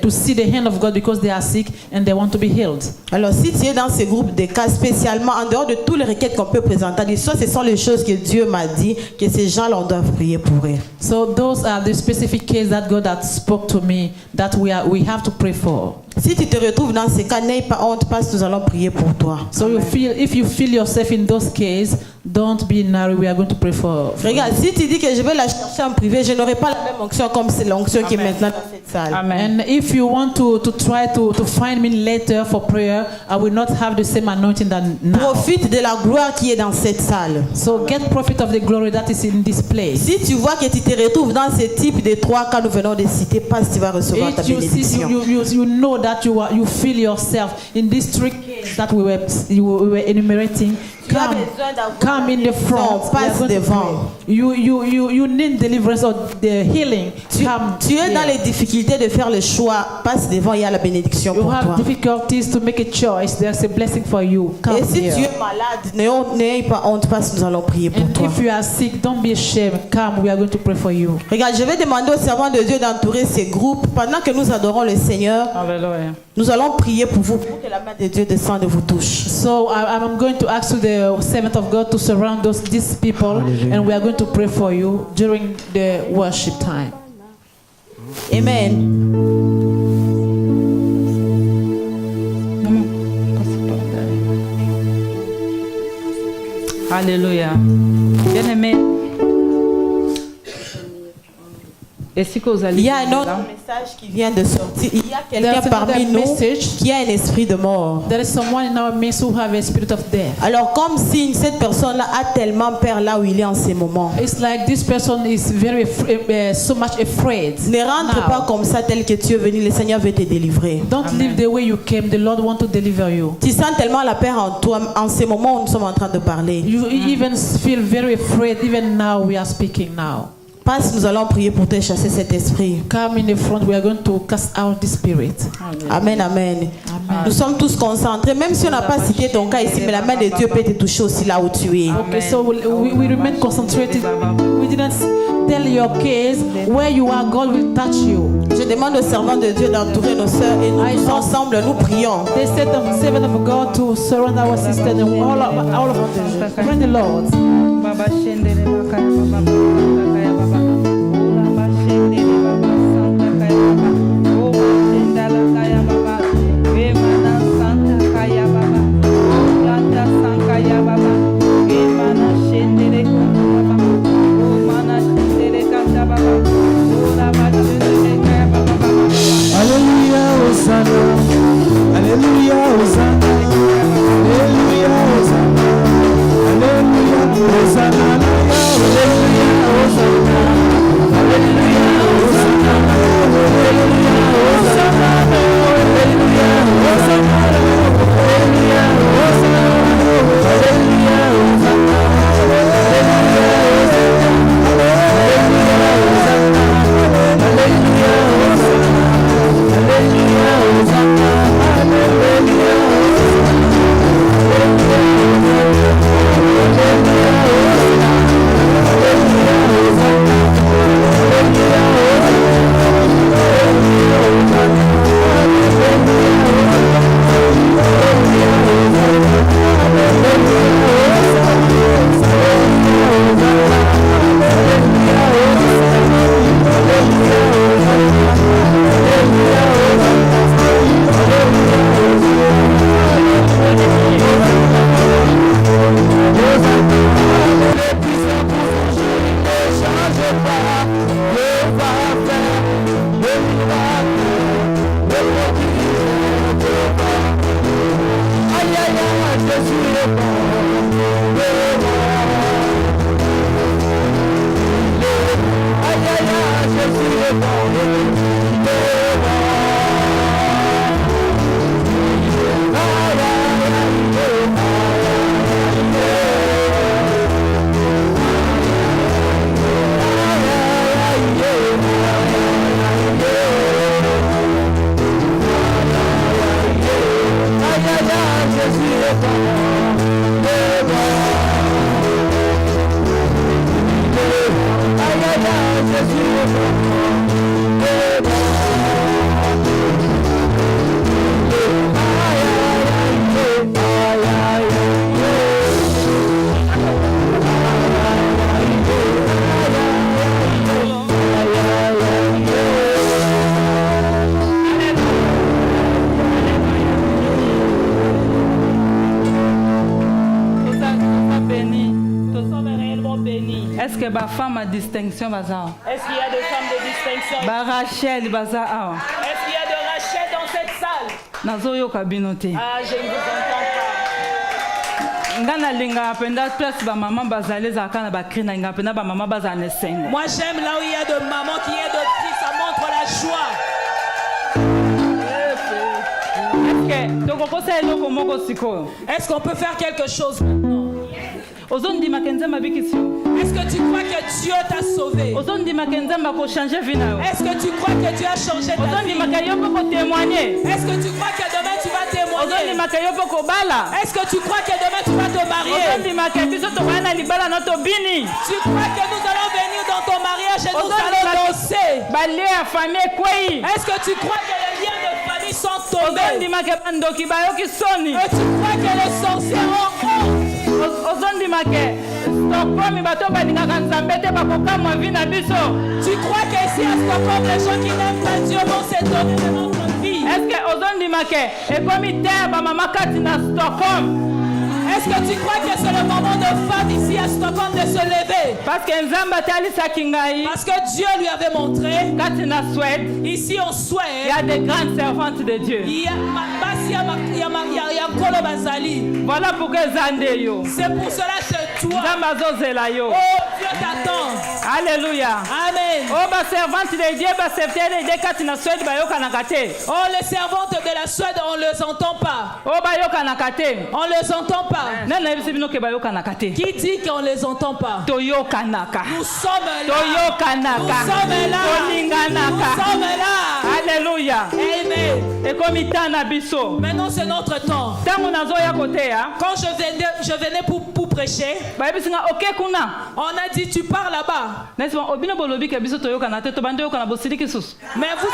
to see the hand of God because they are sick and they want to be healed. Alors si tu es dans ces groupes de cas, spécialement en dehors de toutes les requêtes qu'on peut présenter, soit ce sont les choses que Dieu m'a dit que ces gens-là on doit prier pour eux. So those are the specific cases that God had spoke to me that we have to pray for. Si tu te retrouves dans ces cas, n'aie pas honte parce que nous allons prier pour toi. So if you feel yourself in those cases, don't be in a hurry. We are going to pray for Regarde, si tu dis que je vais la chercher en privé, je n'aurai pas la même onction comme c'est l'onction qui est maintenant dans cette salle. Amen. And if you want to try to find me later for prayer, I will not have the same anointing than now. Profite de la gloire qui est dans cette salle. So get profit of the glory that is in this place. Si tu vois que tu te retrouves dans ce type de 3 cas nous venons de citer, pas si tu vas recevoir ta bénédiction. You know that you feel yourself in these 3 cases that we were enumerating. Come in the front. Passe devant. You need deliverance or the healing. Tu es dans les difficultés de faire le choix. Passe devant, il y a la bénédiction pour toi. You have difficulties to make a choice. There's a blessing for you. Come Et si here. tu es malade, n'aie pas honte parce que nous allons prier pour toi. If you are sick, don't be ashamed. Come, we are going to pray for you. Regarde, je vais demander aux servants de Dieu d'entourer ces groupes. Pendant que nous adorons le Seigneur, Hallelujah. nous allons prier pour vous, pour que la main de Dieu descende et vous touche. So I'm going to ask the servant of God to surround these people, and we are going to pray for you during the worship time. Amen. Alléluia. Bien-aimé. Est-ce que vous allez... Il y a un autre message qui vient de sortir. Il y a quelqu'un parmi nous qui a un esprit de mort. There is someone in our midst who have a spirit of death. Alors comme si cette personne-là a tellement peur là où il est en ces moments. It's like this person is very so much afraid. Ne rentre pas comme ça tel que tu es venu. Le Seigneur veut te délivrer. Don't live the way you came. The Lord want to deliver you. Tu sens tellement la peur en toi en ces moments où nous sommes en train de parler. You even feel very afraid. Even now we are speaking now. Parce que nous allons prier pour te chasser cet esprit. Come in the front. We are going to cast out the spirit. Amen, amen. Nous sommes tous concentrés. Même si on n'a pas cité ton cas ici, mais la main de Dieu peut te toucher aussi là où tu es. Okay, so we remain concentrated. We didn't tell your case where you are. God will touch you. Je demande aux servants de Dieu d'entourer nos sœurs et nous ensemble nous prions. They said the servant of God to surround our sister and all of us. Pray the Lord. Hosanna, Hosanna, Hosanna, Est-ce que ma femme a distinction baza? Est-ce qu'il y a des femmes de distinction? Rachel baza. Est-ce qu'il y a de Rachel dans cette salle? Nazoyo kabinote. Ah, je ne vous entends pas. Ngana linga penda place ba maman bazale za kana ba krina nga penda ba maman bazane sengo. Moi j'aime là où il y a de maman qui est de cri, ça montre la joie. Est-ce qu'on peut faire quelque chose maintenant? Est-ce que tu crois que Dieu t'a sauvé? Est-ce que tu crois que Dieu a changé ta vie? Est-ce que tu crois que demain tu vas témoigner? Est-ce que tu crois que demain tu vas te marier? Tu crois que nous allons venir dans ton mariage et nous allons danser? Est-ce que tu crois que les liens de famille sont tombés? Et tu crois que les sorciers ont honte? Tu crois qu'ici à Stockholm, les gens qui n'aiment pas Dieu vont s'étonner de notre vie? Est-ce que tu crois que c'est le moment de femme ici à Stockholm de se lever? Parce que Dieu lui avait montré ici en Suède, il y a des grandes servantes de Dieu. Voilà pourquoi c'est pour cela que toi, oh Dieu t'attend. Alléluia. Amen. Oh les servantes de Dieu, oh les servantes de la Suède, on les entend pas. On les entend pas. Qui dit qu'on les entend pas? Nous sommes là. Nous sommes là. Nous sommes là. Alléluia. Amen. Maintenant c'est notre temps. Quand je venais pour prêcher, on a dit tu pars là-bas. Mais vous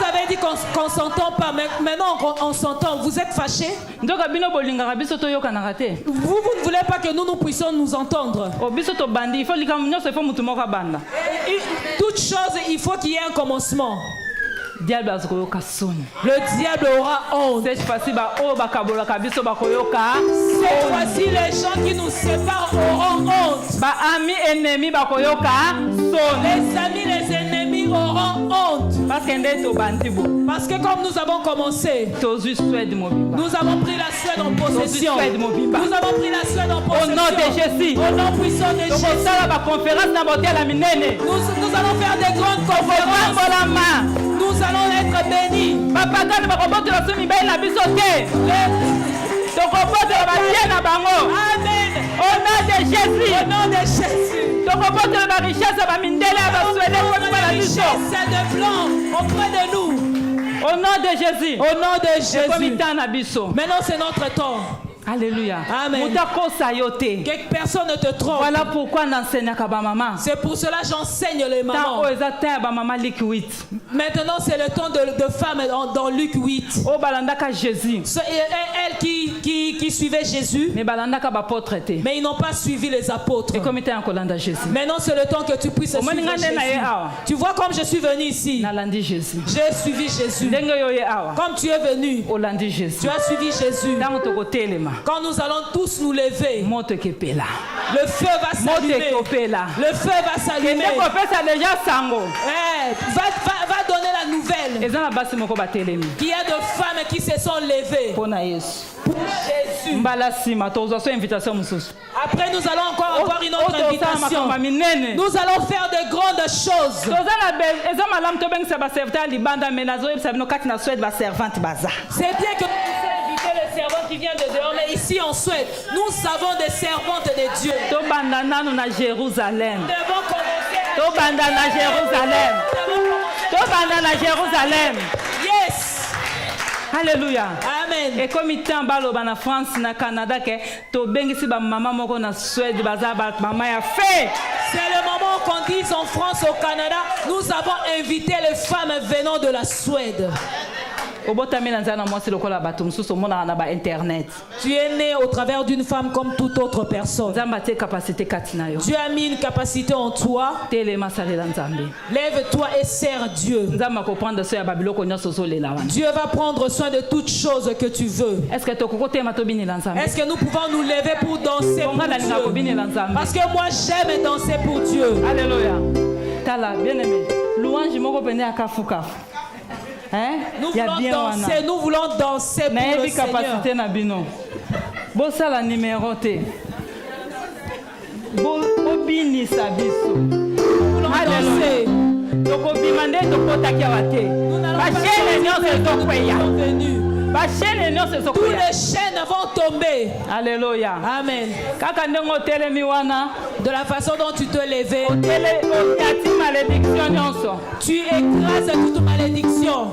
avez dit qu'on s'entend pas. Mais maintenant on s'entend. Vous êtes fâchés? Vous ne voulez pas que nous puissions nous entendre? Toute chose, il faut qu'il y ait un commencement. Le diable aura honte. Cette fois-ci, les gens qui nous séparent auront honte. Les amis, les ennemis auront honte. Parce que comme nous avons commencé, nous avons pris la Suède en possession. Nous avons pris la Suède en possession. Au nom de Jésus. Au nom puissant de Jésus. Nous allons faire des grandes conférences. Nous allons être bénis. Amen. Au nom de Jésus. Au nom de Jésus. La richesse de blanc auprès de nous. Au nom de Jésus. Au nom de Jésus. Maintenant c'est notre temps. Alléluia. Amen. Que personne ne te trompe. Voilà pourquoi c'est pour cela j'enseigne les mamans. Maintenant c'est le temps de femmes dans Luc 8. Elles qui suivaient Jésus, mais ils n'ont pas suivi les apôtres. Maintenant c'est le temps que tu puisses suivre Jésus. Tu vois comme je suis venu ici, j'ai suivi Jésus. Comme tu es venu, tu as suivi Jésus. Quand nous allons tous nous lever, le feu va s'allumer. Le feu va s'allumer. Va donner la nouvelle. Qu'il y a de femmes qui se sont levées pour Jésus. Après, nous allons encore avoir une autre invitation. Nous allons faire de grandes choses. C'est bien que les servantes qui viennent de dehors, mais ici en Suède, nous avons des servantes de Dieu. Devons commencer à Jérusalem. Yes. Alléluia. Amen. Et comme il t'en parle en France, na Canada, que to bengisi ba maman moko na Suède, baza ba maman ya fait. C'est le moment qu'on dise en France, au Canada, nous avons invité les femmes venant de la Suède. Tu es né au travers d'une femme comme toute autre personne. Dieu a mis une capacité en toi. Lève-toi et sers Dieu. Dieu va prendre soin de toutes choses que tu veux. Est-ce que nous pouvons nous lever pour danser pour Dieu? Parce que moi j'aime danser pour Dieu. Alléluia. Tala, bien aimé. Louange moko pene akafuka. Hein? Nous voulons danser pour le Seigneur. Capacité na bino. Bossa la numéro T. Bobini sabiso. Nous voulons danser. Toko bimande toko takiawate. Ba chaîne nyonso tokweya. Tous les chaînes vont tomber. Alléluia. Amen. Kaka ndongo telemi wana. De la façon dont tu te levais, tu écrases toute malédiction.